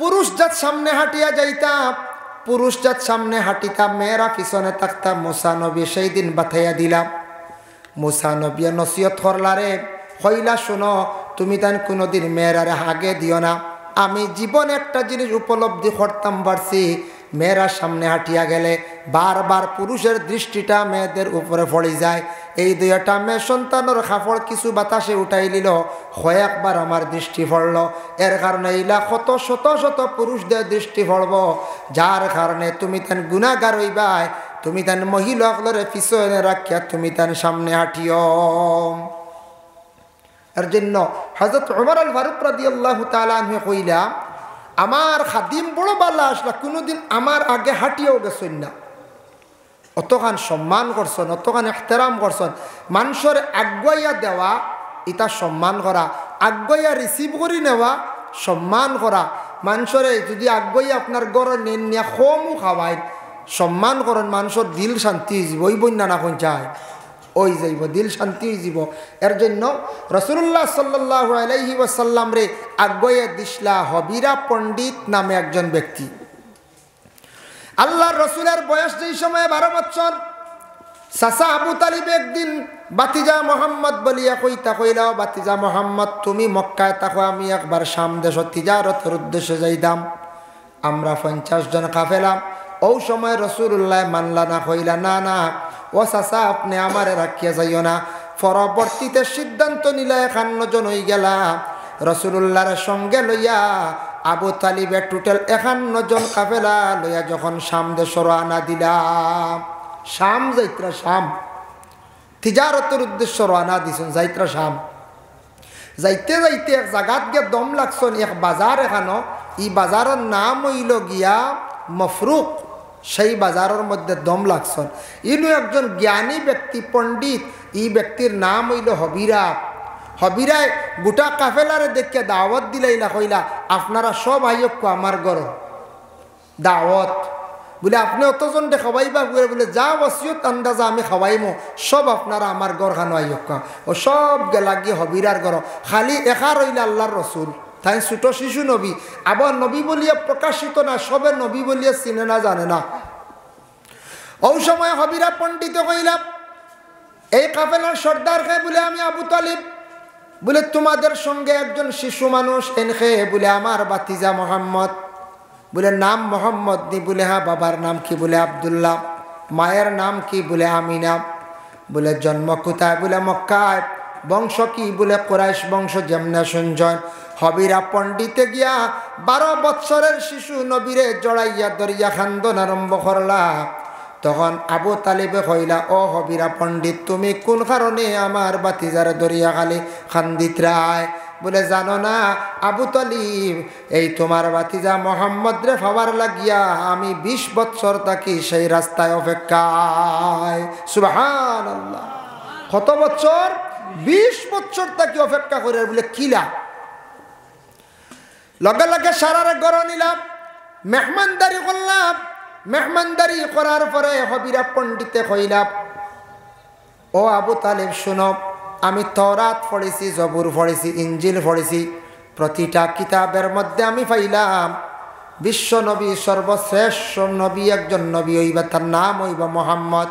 পুরুষ জাত সামনে হাঁটিয়া যাইতাম, পুরুষ জাত সামনে হাঁটিতাম, মেয়েরা পিছনে থাকতাম। মুসা নবী সেই দিন বাথাইয়া দিলাম। মুসা নবী নসিহত করলারে, হইলা শোনো, তুমি তান কোনোদিন মেয়েরারে আগে দিও না। আমি জীবনে একটা জিনিস উপলব্ধি করতাম পারছি, মেয়েরা সামনে হাঁটিয়া গেলে বারবার পুরুষের দৃষ্টিটা মেয়েদের উপরে পড়ে যায়। এই দুইটা মেয়ে সন্তানের কাপড় কিছু বাতাসে উঠাই নিল, কয়েকবার আমার দৃষ্টি পড়ল। এর কারণে এইলা কত শত শত পুরুষদের দৃষ্টি পড়ব, যার কারণে তুমি তেন গুনাহগার হইবাই। তুমি তেন মহিলাগুলোর পিছনে রাখিয়া তুমি তেন সামনে হাঁটিও। এর জন্য হযরত ওমর আল ফারুক রাদিয়াল্লাহু তাআলা আনহু কইলা, আমার খাদিম বড় বালা আসলা, কোনোদিন আমার আগে হাঁটিয়েও গেছেন না। অতখান সম্মান করছেন, অতখান এহতেরাম করছেন। মানুষের আগুয়াইয়া দেওয়া এটা সম্মান করা, আগুয়াইয়া রিসিভ করি নেওয়া সম্মান করা। মানুষের যদি আগুয়াইয়া আপনার গড়ে নেন নিয়ে খমও খাওয়ায় সম্মান করেন, মানুষের দিল শান্তি হয়ে যাব। ওই বন্যা না কোন চায় ওই যাইব, দিল শান্তি হয়ে যাব। এর জন্য রাসূলুল্লাহ সাল্লাল্লাহু আলাইহি ওয়াসাল্লাম রে আগুয়াইয়া দিসলা হবিরা পণ্ডিত নামে একজন ব্যক্তি। আল্লাহর রসুলের বয়স যেই সময় 12 বছর, চাচা আবু তালিব একদিন বাতিজা মোহাম্মদ বলিয়া কইলাও, বাতিজা মোহাম্মদ তুমি মক্কায় থাকো, আমি একবার শাম দেশ তিজারতের উদ্দেশ্যে যাইতাম। আমরা 50 জন কাফেলা। ও সময় রসুল্লাহ মানলা না, কইলা না না ও চাচা আপনি আমারে রাখিয়া যাইও না। পরবর্তীতে সিদ্ধান্ত নিলা 51 জন হয়ে গেলা। রসুল্লাহর সঙ্গে লইয়া আবু তালিবের টোটাল 51 জন কাফেলা লইয়া যখন শাম দেশ রওনা দিলাম, শাম যাইত্রা, শাম তিজারতের উদ্দেশ্য রওনা দিছেন, যাইত্রা শাম। যাইতে যাইতে এক জায়গাত গিয়ে দম লাগছন, এক বাজার এখানো, ই বাজারের নাম হইল গিয়া মফরুক। সেই বাজারের মধ্যে দম লাগছন। ইনু একজন জ্ঞানী ব্যক্তি, পণ্ডিত। ই ব্যক্তির নাম হইল হবিরা। হবিরায় গোটা কাফেলারে দেখে দাওয়াত দিলাইলা, কইলা আপনারা সব আইয়ক আমার ঘর দাওয়াত। বলে আপনি অতজন দে খাওয়াইবা, বলে যা ওসিয়ত আন্দাজা আমি খাওয়াইমো, সব আপনারা আমার ঘর খানো আইয়ক। ও সব গেলা গিয়ে হবিরার ঘর। খালি একা রইলা আল্লাহর রসুল। তাই ছোট শিশু নবী, আবার নবী বলিয়া প্রকাশিত না, সবে নবী বলিয়া চিনে না, জানে না। ও সময় হবিরা পণ্ডিত কইলা, এই কাফেলার সর্দার খে বলে আমি আবু তালিব। বলে তোমাদের সঙ্গে একজন শিশু মানুষ এনখে, বলে আমার বাতিজা মোহাম্মদ। বলে নাম মোহাম্মদ নি? বলে হ্যাঁ। বাবার নাম কি? বলে আব্দুল্লাহ। মায়ের নাম কি? বলে আমিনা। বলে জন্ম কোথায়? বলে মক্কায়। বংশ কি? বলে কুরাইশ বংশ। যেমনে শুনছেন হবিরা পণ্ডিতে গিয়া 12 বৎসরের শিশু নবীরে জড়াইয়া দরিয়া খান্দন আরম্ভ করলা। তখন আবু তালিবে কইলা, ও হবিরা পণ্ডিত, তুমি কোন কারণে আমার বাতিজারে দরিয়া খালি খান্দিত রায়? বলে জানো না আবু তালিব, এই তোমার বাতিজা মোহাম্মদ রে পাওয়ার লাগিয়া আমি 20 বৎসর থাকি সেই রাস্তায় অপেক্ষায়। সুবহানাল্লাহ। কত বছর? 20 বৎসর থাকি অপেক্ষা করে। বলে কিলা? লগে লগে সারারে গড় নিলাম, মেহমানদারি করলাম। মেহমানদারি করার পরে হবিরা পণ্ডিতে কইলাম, ও আবু তালিব শুনো, আমি তওরাত পড়েছি, জবুর পড়েছি, ইঞ্জিল পড়েছি। প্রতিটা কিতাবের মধ্যে আমি পাইলাম বিশ্ব নবী, সর্বশ্রেষ্ঠ নবী একজন নবী হইবা, তার নাম হইব মোহাম্মদ।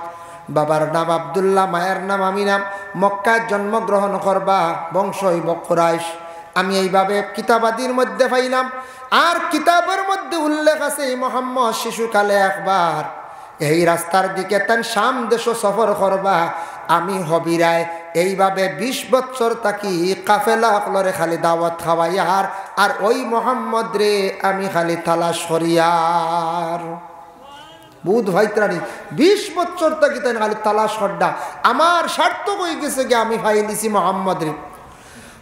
বাবার নাম আব্দুল্লাহ, মায়ের নাম আমিনা। মক্কায় জন্মগ্রহণ করবা, বংশ হইব কুরাইশ। আমি এইভাবে কিতাবাদির মধ্যে পাইলাম। আর কিতাবের মধ্যে উল্লেখ আছে এই মোহাম্মদ শিশুকালে একবার এই রাস্তার দিকে তান শাম দেশ সফর করবা। আমি হবিরায় এইভাবে 20 বৎসর থাকি কাফেলা অকলরে খালি দাওয়াত খাওয়াইয়ার, আর ওই মোহাম্মদ রে আমি খালি তালাশ করিয়ার। বুধ ভাইত্রানি 20 বৎসর থাকি তাই খালি তালাশ করডা। আমার সার্থক হয়ে গেছে গিয়ে আমি ফাইলিছি মোহাম্মদ রে।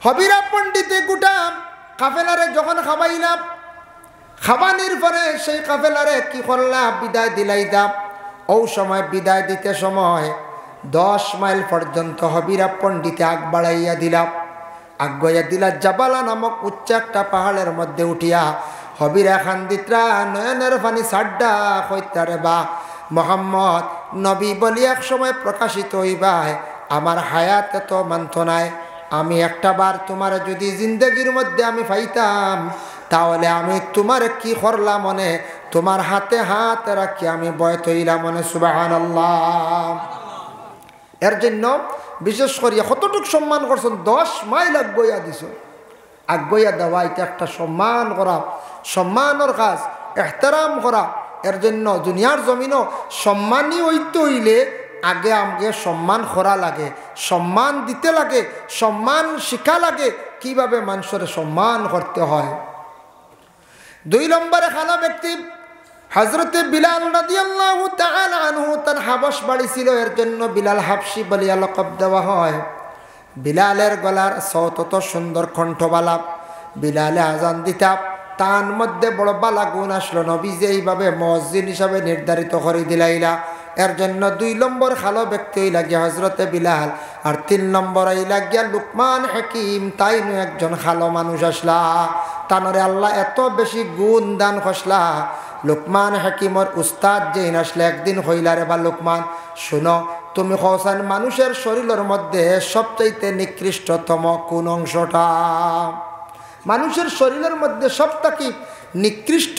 হবিরা পণ্ডিতে গোটা কাফেলারে যখন খাবাইলাম, খাবানির পরে সেই কাফেলারে কি করলাম? বিদায় দিলাইতাম। ও সময় বিদায় দিতে সময় 10 মাইল পর্যন্ত হবিরা পণ্ডিতে আগ বাড়াইয়া দিলাম। আগুয়া দিলা জাবালা নামক উচ্চ একটা পাহাড়ের মধ্যে উঠিয়া হবিরা খান্দিত্রা নয়নের পানি সাড্ডা হইতারে, বা মোহাম্মদ নবী বলি এক সময় প্রকাশিত হইবাই, আমার হায়াত তো মানত নাই। আমি একটা বার তোমার যদি জিন্দগির মধ্যে আমি পাইতাম, তাহলে আমি তোমার কি করলাম মনে, তোমার হাতে হাত রাখি আমি বয়ত হইলাম মনে। সুবহানাল্লাহ। এর জন্য বিশেষ করিয়া কতটুক সম্মান করছেন? 10 মাইল আগুয়া দিছ। আগুয়া দেওয়া এটা একটা সম্মান করা, সম্মানের কাজ, এহতারাম করা। এর জন্য দুনিয়ার জমিনও সম্মানী হইতে হইলে আগে আমাকে সম্মান করা লাগে, সম্মান দিতে লাগে, সম্মান শিখা লাগে কিভাবে মানুষের সম্মান করতে হয়। 2 নম্বরে খানা ব্যক্তি হযরতে বিলাল রাদিয়াল্লাহু তাআলা আনহু, তার হাবশ বাড়ি ছিল, এর জন্য বিলাল হাবশি বলিয়া লকব দেওয়া হয়। বিলালের গলার সৌত সুন্দর কণ্ঠবালা। বিলালে আজান দিতা, তার মধ্যে বড় বালা গুণ আসলো। নবীজি এইভাবে মুয়াজ্জিন হিসাবে নির্ধারিত করে দিলাইলা। এর জন্য 2 নম্বর খালো ব্যক্তি হইলা গিয়া হযরতে বিলাল, আর 3 নম্বর হইলা গিয়া লুকমান হাকিম। তাইনু একজন খালো মানুষ আসলা, তানরে আল্লাহ এত বেশি গুণ দান খসলা। লুকমান হাকিমর উস্তাদ যেইন আসলে একদিন হইলা, রে বা লুকমান শুনো, তুমি কওছেন মানুষের শরীরের মধ্যে সবচাইতে নিকৃষ্টতম কোন অংশটা? মানুষের শরীরের মধ্যে সবথেকে নিকৃষ্ট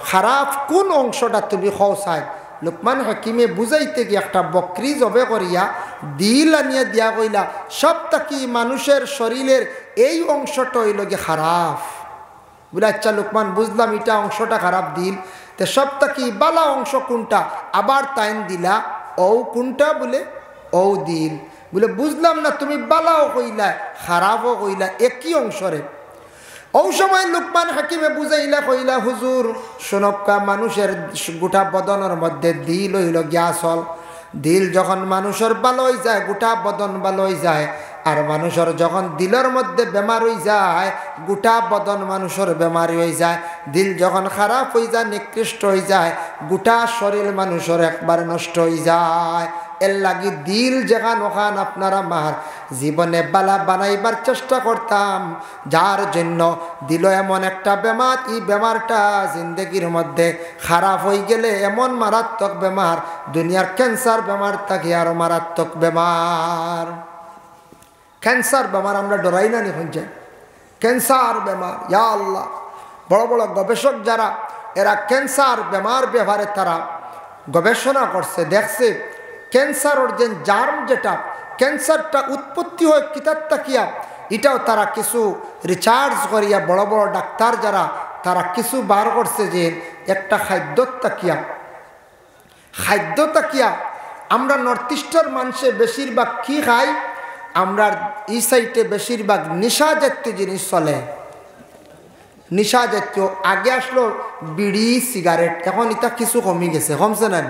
খারাপ কোন অংশটা তুমি কওছাই? লুকমান হাকিমে বুঝাইতে গিয়ে একটা বকরি জবে করিয়া দিল আনিয়া দিয়া কইলা, সবথেকে মানুষের শরীরের এই অংশটা হইল গিয়ে খারাপ। বলে আচ্ছা লুকমান, বুঝলাম এটা অংশটা খারাপ দিল, তো সবথেকে বালা অংশ কোনটা? আবার তাইন দিলা ও কোনটা? বলে ও দিল। বলে বুঝলাম না, তুমি বালাও কইলা খারাপও কইলা, একই অংশরে। ও সময় লুকমান হাকিমে বুঝাইলা, কইলা হুজুর শোনক্কা, মানুষের গোটা বদনের মধ্যে দিল হইল গিয়া আসল, দিল যখন মানুষের ভালো হয়ে যায় গোটা বদন ভালো হয়ে যায়। আর মানুষের যখন দিলের মধ্যে বেমার হয়ে যায় গোটা বদন মানুষের বেমারি হয়ে যায়। দিল যখন খারাপ হয়ে যায় নিকৃষ্ট হয়ে যায় গোটা শরীর মানুষের একবার নষ্ট হয়ে যায়। এর লাগি দিল যেখান ওখান আপনারা মার জীবনে বালা বানাইবার চেষ্টা করতাম, যার জন্য দিল এমন একটা বেমার, এই বেমারটা জিন্দগির মধ্যে খারাপ হয়ে গেলে এমন মারাত্মক বেমার, দুনিয়ার ক্যান্সার বেমার থাকে আরো মারাত্মক বেমার। ক্যান্সার বেমার আমরা ডরাই না নিখন যাই, ক্যান্সার বেমার ইয়া আল্লাহ। বড় বড় গবেষক যারা এরা ক্যান্সার বেমার ব্যাপারে তারা গবেষণা করছে, দেখছে ক্যান্সারের যে জার্ম যেটা ক্যান্সারটা উৎপত্তি হয় কিতার তাকিয়া, এটাও তারা কিছু রিসার্চ করিয়া বড় বড় ডাক্তার যারা তারা কিছু বার করছে যে একটা খাদ্য তাকিয়া আমরা নর্থ ইস্টের মানুষে বেশিরভাগ কী খাই, আমরা এই সাইডে বেশিরভাগ নেশা জাতীয় জিনিস চলে। নেশা জাতীয় আগে আসলো বিড়ি সিগারেট, এখন এটা কিছু কমে গেছে, কমছে না?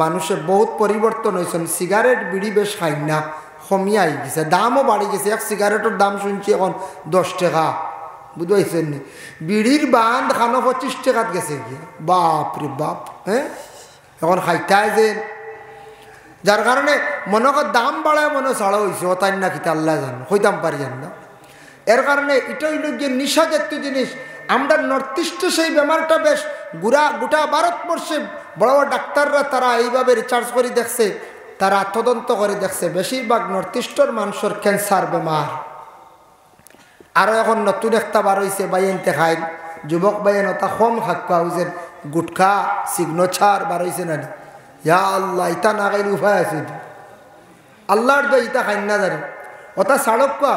মানুষের বহুত পরিবর্তন হয়েছে, সিগারেট বিড়ি বেশ খাই না, কমিয়ে আই গেছে, দামও বাড়ি গেছে। এক সিগারেটের দাম শুনছি এখন 10 টাকা, বুঝতে পারছেন নি? বিড়ির বান্ধ খানো 25 টাকাত গেছে গিয়ে, বাপ রে বাপ। হ্যাঁ, এখন খাইতায় যে যার কারণে মনে কর দাম বাড়ায় মনে ছাড়া হয়েছে, ও তাই না কিতা আল্লাহ জানো, হইতাম পারি জান না। এর কারণে এটা হইল যে নেশা জাতীয় জিনিস। আমরা নর্থ ইস্টে সেই বেমারটা বেশ গোটা ভারতবর্ষে বড় বড় ডাক্তাররা তারা এইভাবে রিসার্চ করে দেখছে, তারা তদন্ত করে দেখছে বেশিরভাগ নর্থ ইস্টের মানুষের ক্যান্সার বেমার। আরও এখন নতুন একটা বার হয়েছে বাইনতে খাই, যুবক বাইন ওটা কম খাক্কা হয়েছেন, গুটখা সিগনেচার বার হয়েছে না? ইয়া আল্লাহ, ইটা না খাইলে উপায় আছে? আল্লাহর দই ইটা খাই না জানি ওটা সাড়ক্কা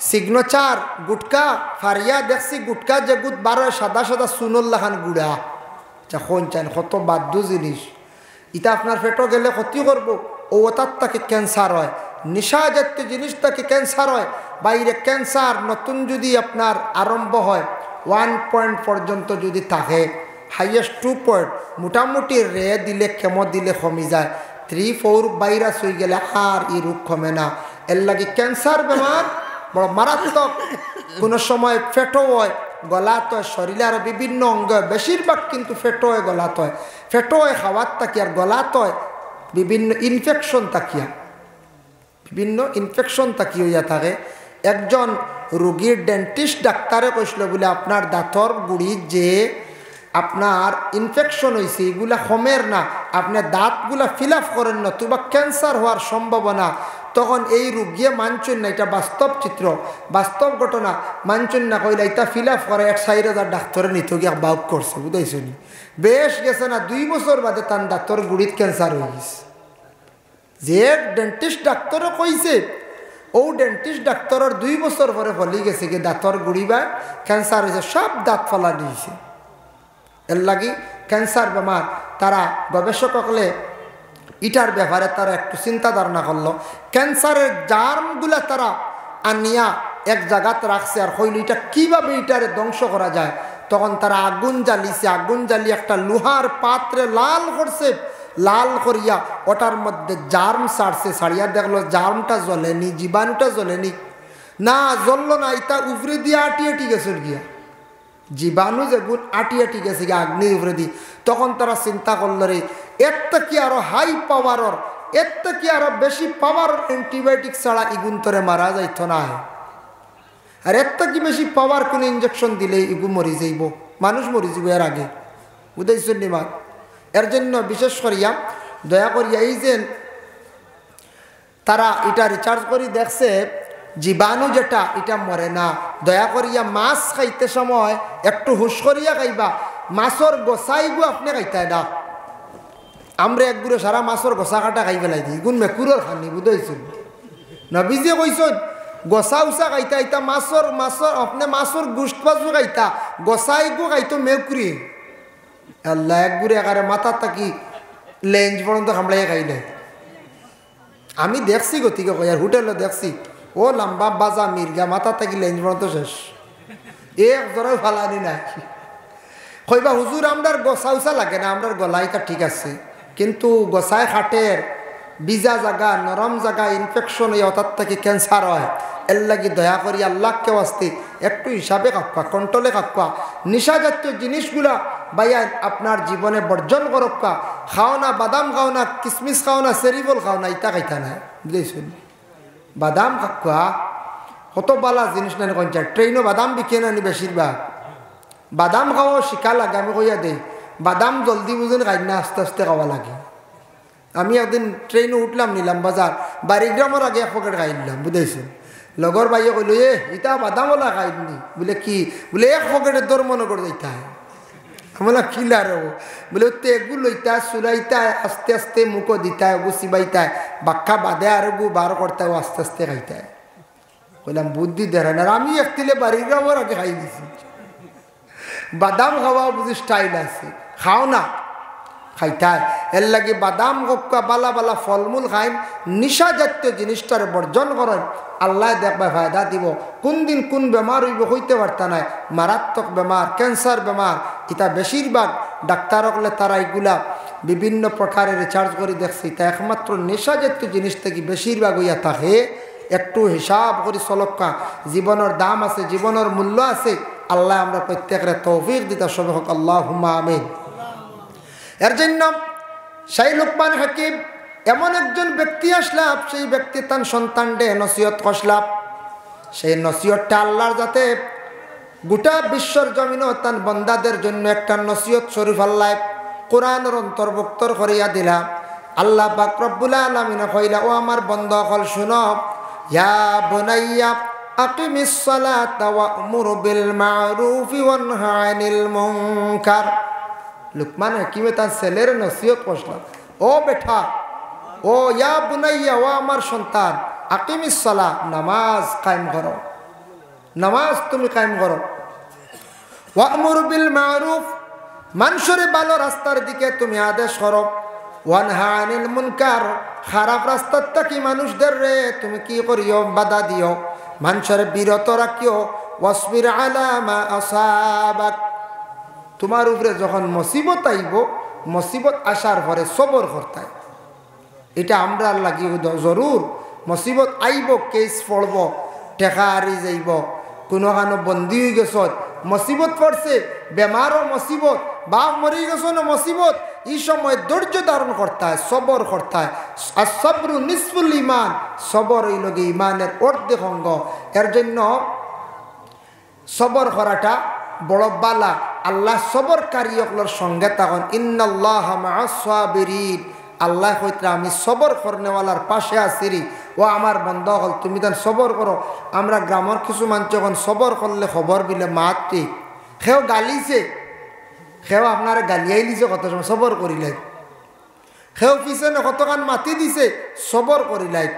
সিগনেচার গুটকা ফারিয়া দেখছি গুটকা যে গুট বার সাদা সাদা সুনল্লাখান গুড়া, আচ্ছা কোন চান কত বাদ্য জিনিস, ইটা আপনার পেটও গেলে ক্ষতি করবো। ও ওটার তাকে ক্যান্সার হয়, নেশা জাতীয় জিনিস তাকে ক্যান্সার হয়। বাইরে ক্যান্সার নতুন যদি আপনার আরম্ভ হয় 1 পয়েন্ট পর্যন্ত যদি থাকে, হাইয়েস্ট 2 পয়েন্ট, মোটামুটি রে দিলে কেমো দিলে কমে যায়, 3-4 ভাইরাস হয়ে গেলে আর এই রোগ কমে না। এর লাগে ক্যান্সার বেমার বড় মারাত্মক। কোনো সময় ফেটো হয়, গলাত হয়, শরীরের বিভিন্ন অঙ্গ, বেশিরভাগ কিন্তু ফেটো হয়, গলাত হয়। ফেটো হয় খাওয়ার তাকিয়া, আর গলাত হয় বিভিন্ন ইনফেকশন তাকিয়ে হইয়া থাকে। একজন রোগীর ডেন্টিস্ট ডাক্তারে কইছিল বলে আপনার দাঁতর গুড়ির যে আপনার ইনফেকশন হয়েছে এগুলা কমের না, আপনি দাঁতগুলা ফিল আপ করেন না, তোবা ক্যান্সার হওয়ার সম্ভাবনা। তখন এই রোগিয়ে মানছেন না, এটা বাস্তব চিত্র, বাস্তব ঘটনা, মানছেন না, কইলা এটা ফিল আপ করে 60,000 ডাক্তারে নিতে গিয়ে বাউক করছে, বুঝাইছো নি? বেশ গেছে না 2 বছর বাদে তার দাঁতর গুড়িত ক্যান্সার হয়ে গেছে। যে ডেন্টিস্ট ডাক্তারও কইছে, ও ডেন্টিস্ট ডাক্তারের 2 বছর পরে ফলি গেছে কি দাঁতর গুড়ি বা ক্যান্সার হয়েছে, সব দাঁত ফলা দিয়েছে। এর লাগি ক্যান্সার বেমার তারা গবেষক হলে ইটার ব্যাপারে তারা একটু চিন্তা ধারণা করলো। ক্যান্সারের জার্মগুলা তারা আনিয়া এক জায়গাতে রাখছে, আর হইল এটা কীভাবে এটারে ধ্বংস করা যায়। তখন তারা আগুন জ্বালিয়েছে, আগুন জ্বালিয়ে একটা লোহার পাত্রে লাল করছে, লাল করিয়া ওটার মধ্যে জার্ম ছাড়ছে, ছাড়িয়া দেখলো জার্মটা জ্বলেনি, জীবাণুটা জ্বলেনি, না জ্বললো না, এটা উফরে দিয়ে আটি গেছে গিয়া, জীবাণু যেগুলো আটি গেছে গিয়া আগ্নি উফরে দি। তখন তারা চিন্তা করলো রে একটা কি আরো হাই পাওয়ারর, একটা কি আরো বেশি পাওয়ার অ্যান্টিবায়োটিক ছাড়া ইগুন তরে মারা যাইত না, আর একটা কি বেশি পাওয়ার কোনো ইঞ্জেকশন দিলে ইগু মরি যাইব, মানুষ মরি যাব এর আগে, বুঝাইছেন নি মা? এর জন্য বিশেষ করিয়া দয়া করিয়া এই যে তারা এটা রিসার্চ করে দেখছে জীবাণু যেটা এটা মরে না। দয়া করিয়া মাছ খাইতে সময় একটু হুশ করিয়া খাইবা, মাছর গোসাইগু আপনি খাইতায় না। আমরা একগুলো সারা মাছর গোসা কাটা খাই পেলাই দিই, গুণ মেকুরের খানি, বুঝাইছেন? নবীজে কইছেন গোসা উসা খাইতা, ইতা মাছর আপনি মাছর গুস্ত পাজু খাইতা, গোসাইগু খাইতো মেকুরি। আল্লাহ একগুড়ে একারে মাথা তাকি লেঞ্জ পর্যন্ত খামড়াইয়া খাইলে। আমি দেখছি গতিকে কয়ার হোটেলে দেখছি, ও লম্বা বাজা মির্গা মাথা তাকি লেঞ্জ পর্যন্ত শেষ, এক জোরে ফালানি নাই। কইবা হুজুর আমরার গোসা উসা লাগে না, আমরার গলাইটা ঠিক আছে। কিন্তু গোসাই খাটের বিজা জায়গা নরম জায়গা ইনফেকশন হয়ে অর্থাৎ থেকে ক্যান্সার হয়। এর লাগি দয়া করি আল্লাহকে আসতে একটু হিসাবে কাকুয়া, কন্ট্রোলে কাকুয়া। নিশা জাতীয় জিনিসগুলা ভাইয়া আপনার জীবনে বর্জন করক্কা। খাও না, বাদাম খাও না, কিসমিস খাও না, সেরিবল খাও না, ইটা খাইতা না, বুঝেছেন? বাদাম কাকুয়া কত বালা জিনিস না কঞ্চা। ট্রেনও বাদাম বিকে না নি বেশিরভাগ। বাদাম খাওয়া শিখা লাগে, আমি কইয়া দেই বাদাম জলদি বুঝেন খাই না, আস্তে আস্তে খাওয়া লাগে। আমি একদিন ট্রেনে উঠলাম, নিলাম বাজার, বাড়িগ্রামের আগে এক পকেট খাই নিলাম, বুঝেছেন? লগর ভাইয়ে কইল ইটা বাদামওয়ালা খাইনি। বলে কি? বলে এক পকেটের দর মনে করে যাইতা। আমরা কিলার বলে তো এগুলো লইতা চুলাইতা আস্তে আস্তে মুখো দিতা, এগু চিবাইতায় বাক্কা বাদে আর এগু বার করতায় আস্তে আস্তে খাইতায়। কইলাম বুদ্ধি দেয় না। আমি একতিলে বাড়িগ্রামের আগে খাই দিছি। বাদাম খাওয়া বুঝি স্টাইল আছে, খাও না খাইতায়। এর লাগে বাদাম গক্কা বালা বালা ফলমূল খাইন, নিশা জাতীয় জিনিসটার বর্জন করেন। আল্লাহ দেখবা ফায়দা দিব। কোন দিন কোন বেমার হইব হইতে পারতা নাই। মারাত্মক বেমার, ক্যান্সার বেমার, এটা বেশিরভাগ ডাক্তার হলে তারা এগুলা বিভিন্ন প্রকারের রিচার্জ করে দেখছি। তা একমাত্র নেশা জাতীয় জিনিস থেকে বেশিরভাগ হইয়া থাকে। একটু হিসাব করি চলক্কা। জীবনের দাম আছে, জীবনের মূল্য আছে। আল্লাহ আমরা প্রত্যেকের তৌফিক দিতে সবে হোক, আল্লাহুম্মা আমিন। এর জন্য সেই লুকমান হাকিম এমন একজন ব্যক্তি আসলাম, সেই ব্যক্তি তার সন্তানকে নসিহত করলাম। সেই নসিহতটা আল্লাহর যাতে গোটা বিশ্বর জমিনও তার বন্দাদের জন্য একটা নসিহত শরীফ আল্লাহ কোরআনের অন্তর্ভুক্ত করিয়া দিলাম। আল্লাহ পাক রব্বুল আলামিন কইলা, ও আমার বন্দা হল শুনো, ইয়া বুনাইয়া আকিমিস সালাতা ওয়া'মুর বিল মা'রুফি ওয়ানহা আনিল মুনকার। লুকমান হাকিমে তার ছেলের নসিহত করলাম, ও বেটা, ও ইয়া বুনাইয়া, ও আমার সন্তান, আকিমিস সালাহ, নামাজ কায়েম করো, নামাজ তুমি কায়েম করো। ওয়া'মুর বিল মা'রুফ, মানুষের ভালো রাস্তার দিকে তুমি আদেশ করো। ওয়ানহা আনিল মুনকার, খারাপ রাস্তার থেকে মানুষদের রে তুমি কি করিও? বাধা দিও, মানুষের বিরত রাখিও। ওয়াসবির আলা মা আসাবাক, তোমার উপরে যখন মুসিবত আইব, মুসিবত আসার পরে সবর করতে হয়। এটা আমরা লাগি জরুর। মুসিবত আইব, কেস পড়ব, টেকা হারি যাইব, কোনো কানো বন্দি হয়ে গেছ, মুসিবত পড়ছে, বেমারও মুসিবত, বাপ মরি গেছ না মুসিবত, এই সময় ধৈর্য ধারণ করতে হয়, সবর করতে হয়। আর সবরু নিসফুল ইমান, সবর এই লগে ইমানের অর্ধেক অঙ্গ। এর জন্য সবর করাটা বড় বালা। আল্লাহ সবরকারী সকলের সঙ্গে তখন ইন্নাল্লাহা মা'আস সাবিরিন, আল্লাহ কইতরা আমি সবর করনেওয়ালার পাশে আছি। ও আমার বন্ধ হল তুমি তান সবর করো। আমরা গ্রামের কিছু মানুষ যখন সবর করলে খবর বিলে মাতৃ সেও গালিছে, সেও আপনার গালিয়াই দিছে, কত সময় সবর করিলাই, সেও পিছনে কতক্ষণ মাতি দিছে, সবর করিলাই।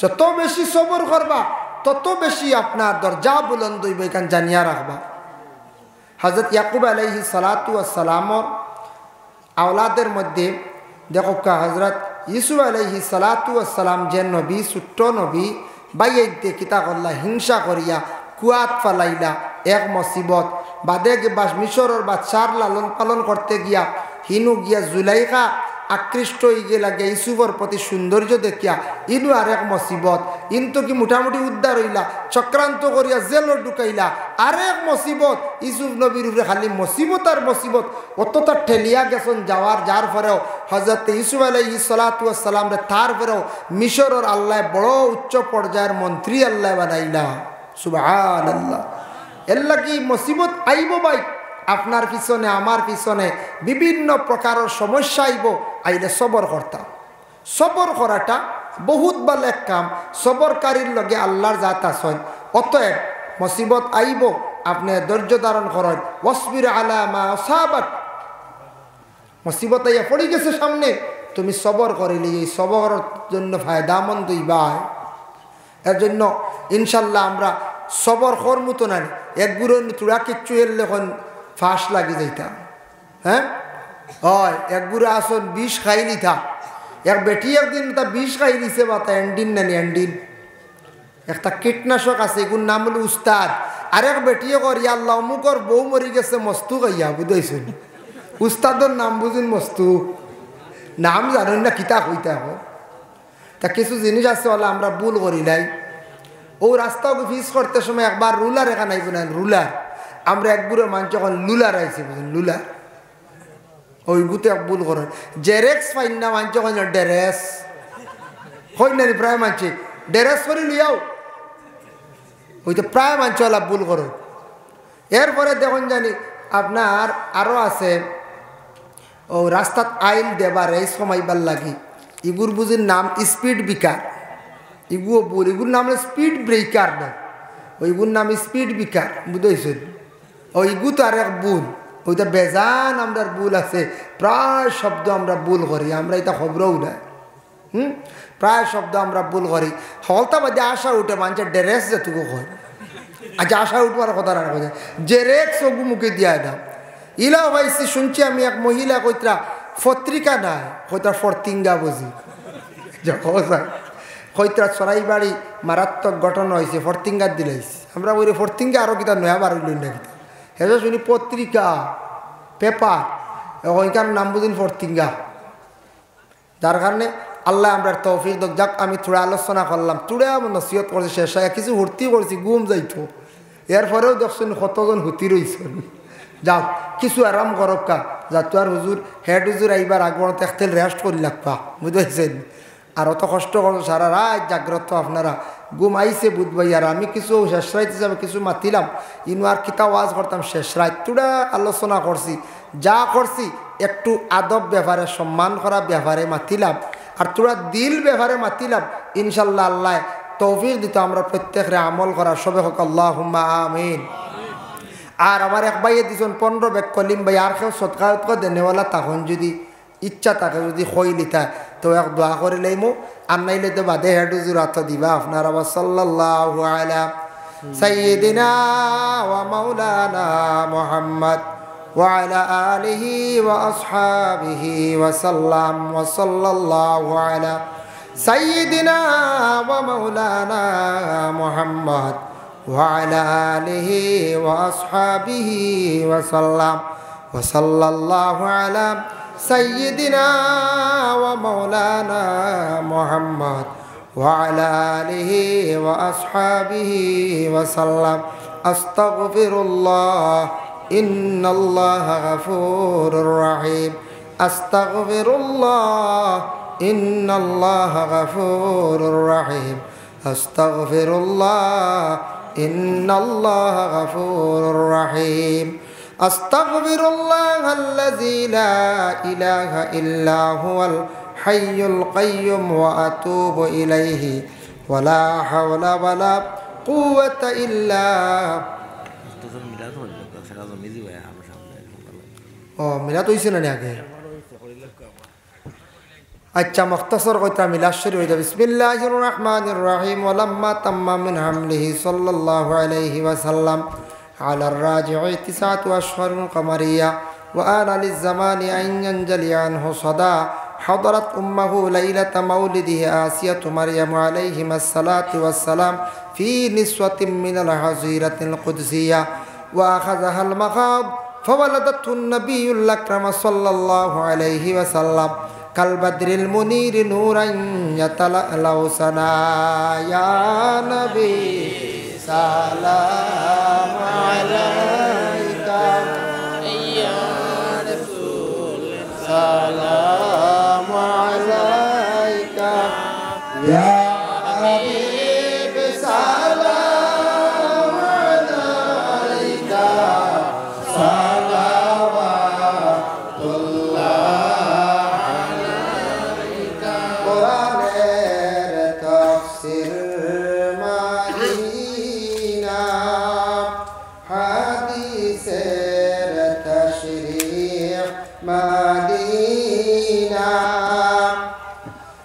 যত বেশি সবর করবা তত বেশি আপনার দরজা বুলন্দ হইব, এখান জানিয়া রাখবা। হযরত ইয়াকুব আলাইহিস সালাতু ওয়াস সালামর আওলাদের মধ্যে দেখো হযরত ইউসুফ আলাইহিস সালাতু ওয়াস সালাম যে নবী, ছোট্ট নবী, বাইতে কিতা করলা, হিংসা করিয়া কুয়াত ফালাইলা। এক মুসিবত বাদে বাস মিশরের বাদশার লালন পালন করতে গিয়া হিনু গিয়া জুলাইখা আকৃষ্ট হয়ে গেলা গিয়া ইউসুফের প্রতি সৌন্দর্য দেখিয়া, ইনু আর এক মুসিবত, ইনতো কি মোটামুটি উদ্ধার হইলা, চক্রান্ত করিয়া জেলও ঢুকাইলা। আরেক মুসিবত, ইউসুফ নবীর উপরে খালি মুসিবত আর মুসিবত, অতটা ঠেলিয়া গেছেন যাওয়ার, যার পরেও হযরত ইউসুফ আলাইহিস সালাতু ওয়াস সালাম রে তার পরেও মিশরের আল্লাহ বড় উচ্চ পর্যায়ের মন্ত্রী আল্লাহ বানাইলা। সুবহানাল্লাহ। এর লাগি মুসিবত আইব ভাই, আপনার পিছনে আমার পিছনে বিভিন্ন প্রকারের সমস্যা আইব, আইলে সবর করতাম। সবর করাটা বহুত ভালো এক কাম। সবরকারীর লগে আল্লাহর জাত আছেন। অতএব মুসিবত আইব, আপনি ধৈর্য ধারণ করেন। ওয়াসবির আলা মা আসাবাক, মুসিবত আইয়া পড়ে গেছে সামনে, তুমি সবর করিলে এই সবরের জন্য ফায়দামন্দ হইবা। এর জন্য ইনশাল্লাহ আমরা সবর করমু তো না, এক গুরু চূড়া কিচ্ছু এলে এখন ফাঁস লাগে যাইতাম। হ্যাঁ হয়, এক গুড়া আসন বিষ খাই নিথা। এক বেটি একদিন তা বিষ খাই দিছে, বা তা এন্ডিন নানি এন্ডিন, একটা কীটনাশক আছে, এগুর নাম হলো উস্তাদ। আরেক বেটিয়ে কর আল্লাহ অমুকর বউ মরি গেছে মস্তু খাইয়া, বুঝাইছেন? উস্তাদের নাম বুঝুন মস্তু। নাম জানুন না কিতা হইতে হবে তা কিছু জিনিস আছে বলে আমরা ভুল করি নাই ও রাস্তাকে ফিস করতে সময় একবার রুলার এখানে আইব না রুলার আমরা একগুলো মানুষ যখন লুলার আইছি বুঝলেন লুলার ওই গুতে এক ভুল করেন জেরেক্স ফাইন না মানুষ যখন ডেরেস হয় না প্রায় মানছি ডেরেস করে লিয়াও ওই তো প্রায় মানুষ ওলা ভুল করেন এরপরে দেখুন জানি আপনার আরও আছে ও রাস্তাত আইল দেবার এই সময়বার লাগি ইগুর বুঝির নাম স্পিড ব্রেকার ইগুও ভুল ইগুর নাম স্পিড ব্রেকার না ওইগুর নাম স্পিড ব্রেকার বুঝেছেন ওইগু তো আর এক ভুল ওইটা বেজান আমরা ভুল আছে প্রায় শব্দ আমরা ভুল করি আমরা এটা খবরও না প্রায় শব্দ আমরা ভুল করি হলতা বাদে আশা উঠে মানুষের ড্রেস যেটুকু হয় আচ্ছা আশা উঠবার কথা না কথা জেরেক্স ওগু মুখে দিয়া দাও ইলা ভাইছি শুনছি আমি এক মহিলা কইতরা পত্রিকা নাই কইতা ফরতিঙ্গা বুঝি কইতরা সরাইবাড়ি মারাত্মক ঘটনা হয়েছে ফরতিঙ্গার দিলাইছি আমরা বলি ফরতিঙ্গা আরও কিতা নয়া বার হইল না কিতা হেজা শুনি পত্রিকা পেপার ওইখান নাম বুঝিন ফরতিঙ্গা যার কারণে আল্লাহ আমরা তৌফিক দক যাক আমি থোড়া আলোচনা করলাম তুড়ে নসিহত করছি শেষ হয় কিছু ভর্তি করছি গুম যাইতো এরপরেও দেখছেন কতজন হুতি রয়েছেন যাও কিছু আরাম করক্কা যাতো আর হুজুর হেড হুজুর এইবার আগবড় তেল রেস্ট করি লাগবা বুঝেছেন আর অত কষ্ট করো সারা রাত জাগ্রত আপনারা গুম আইসে বুধবাই আর আমি কিছু শেষ রাত হিসাবে কিছু মাতিলাম ইনু আর কিতা ওয়াজ করতাম শেষ রাত তুড়া আলোচনা করছি যা করছি একটু আদব ব্যাপারে সম্মান করা ব্যাপারে মাতিলাম আর তোরা দিল ব্যাপারে মাতিলাম ইনশাল্লাহ আল্লাহ তৌফিক দিত আমরা প্রত্যেকরে আমল করা সবে হোক আল্লাহুম্মা আমিন আর আমার এক ভাইয়ে দিছেন 15 ব্যাগ কলিম ভাই আর কেউ সৎকার দেনেওয়ালা তখন যদি ইচ্ছা থাকে যদি খইলিতা তো এক দোয়া করে লাইমো আর নাইলে তো বাদে হেড হুজুর হাত দিবা আপনারা সাল্লাল্লাহু আলা সাইয়্যিদিনা ওয়া মাওলানা মুহাম্মদ وعلى آله وأصحابه وسلم وصلى الله على سيدنا ومولانا محمد وعلى آله وأصحابه وسلم وصلى الله على سيدنا ومولانا محمد وعلى آله وأصحابه وسلم أستغفر الله إن الله غفور رحيم أستغفر الله إن الله غفور رحيم أستغفر الله إن الله غفور رحيم أستغفر الله الذي لا إله إلا هو الحي القيوم وأتوب إليه ولا حول ولا قوة إلا মিলাদ হইছে না আগে আচ্ছা মুখতাসর কইতা মিলাদ শুরু হইতা বিসমিল্লাহির রহমানির রহিম ওয়ালাম্মা তাম্মা মিন হামলিহি সাল্লাল্লাহু আলাইহি ওয়াসাল্লাম আলা রাজি'i 9 আশহুরুন কমারিয়া ওয়া আনা লিজ-জামানি আন ইয়ানজালি আনহু সাদা حضرت أمه ليلة مولده آسية مريم عليهما الصلاة والسلام في نسوة من الحظيرة القدسية وأخذها المخاض فولدته النبي الأكرم صلى الله عليه وسلم كالبدر المنير نورا يتلألأ سنا يا نبي سلام عليك يا رسول سلام عليك يا حبيب سلام عليك صلوات الله عليك قرآن تفسير مدينة حديث تشريع مدينة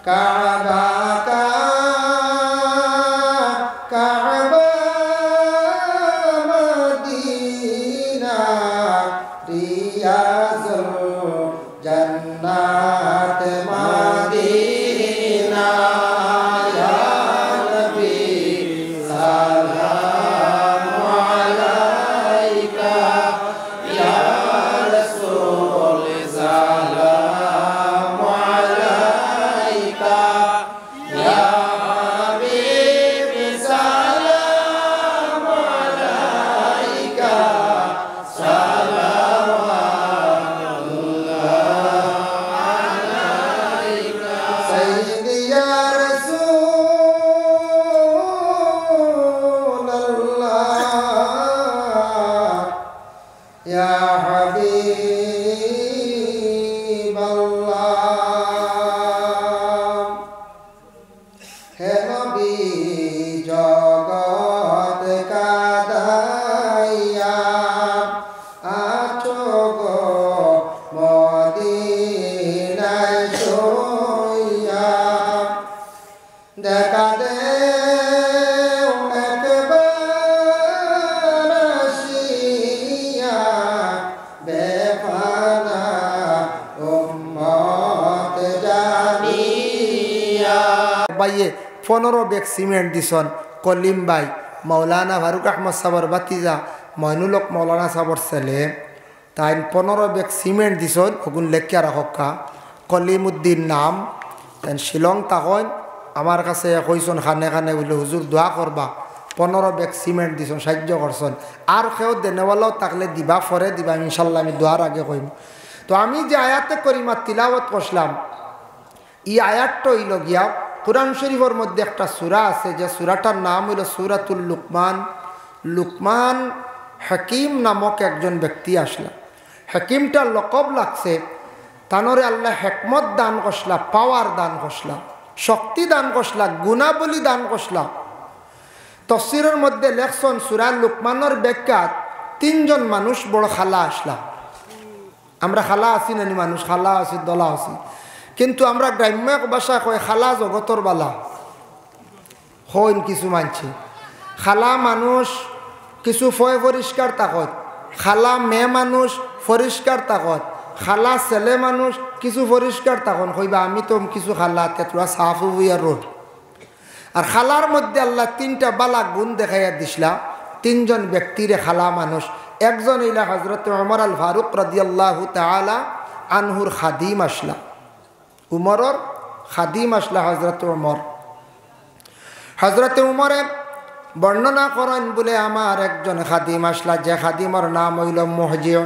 كعبة كعبة مدينة رياض الجنات مدينة يا نبي سلام عليك يا رسول سلام عليك ফলাইয়ে 15 ব্যাগ সিমেন্ট দিছন কলিম ভাই মৌলানা ফারুক আহমদ সাবর বাতিজা মইনুলক মৌলানা সাবর ছেলে তাই 15 ব্যাগ সিমেন্ট দিছন ওগুন লেখিয়া রাখা কলিমউদ্দিন নাম তাই শিলং তখন আমার কাছে কইসন খানে খানে বলে হুজুর দোয়া করবা 15 ব্যাগ সিমেন্ট দিছন সাহায্য করছেন আর কেউ দেনেওয়ালাও থাকলে দিবা পরে দিবা ইনশাল্লাহ আমি দোয়ার আগে কইম। তো আমি যে আয়াতে করিমা তিলাওয়াত করলাম এই আয়াতটা হইল গিয়া কুরআন শরীফের মধ্যে একটা সূরা আছে যে সূরাটার নাম হইল সূরাতুল লুকমান। লুকমান হাকিম নামক একজন ব্যক্তি আসলা, হাকিমটার লকব লাগছে তানরে আল্লাহ হেকমত দান করসলা, পাওয়ার দান করসলা, শক্তি দান করসলা, গুণাবলী দান করসলা। তফসিরের মধ্যে লেখছেন সূরা লুকমানের ব্যাখ্যাত 3 জন মানুষ বড় খালা আসলা। আমরা খালা আছি নানি মানুষ খালা আছি দলা আছি, কিন্তু আমরা গ্রাম্য ভাষায় কয় খালা জগতর বালা হইন কিছু মানছি। খালা মানুষ কিছু ফয় পরিষ্কার তাকত, খালা মেয়ে মানুষ পরিষ্কার তাকত, খালা ছেলে মানুষ কিছু পরিষ্কার তখন কইবা আমি তো কিছু খালা তেতরা সাফ হইয়া রোড। আর খালার মধ্যে আল্লাহ 3টা বালা গুণ দেখাইয়া দিসলা 3 জন ব্যক্তিরে খালা মানুষ। একজন হইলা হযরত ওমর আল ফারুক রাদিয়াল্লাহু তাআলা আনহুর খাদিম আসলা, উমরের খাদিম আসলা হযরত ওমর। হযরত ওমরে বর্ণনা করেন বলে আমার একজন খাদিম আসলা, যে খাদিমের নাম হইল মুহজির।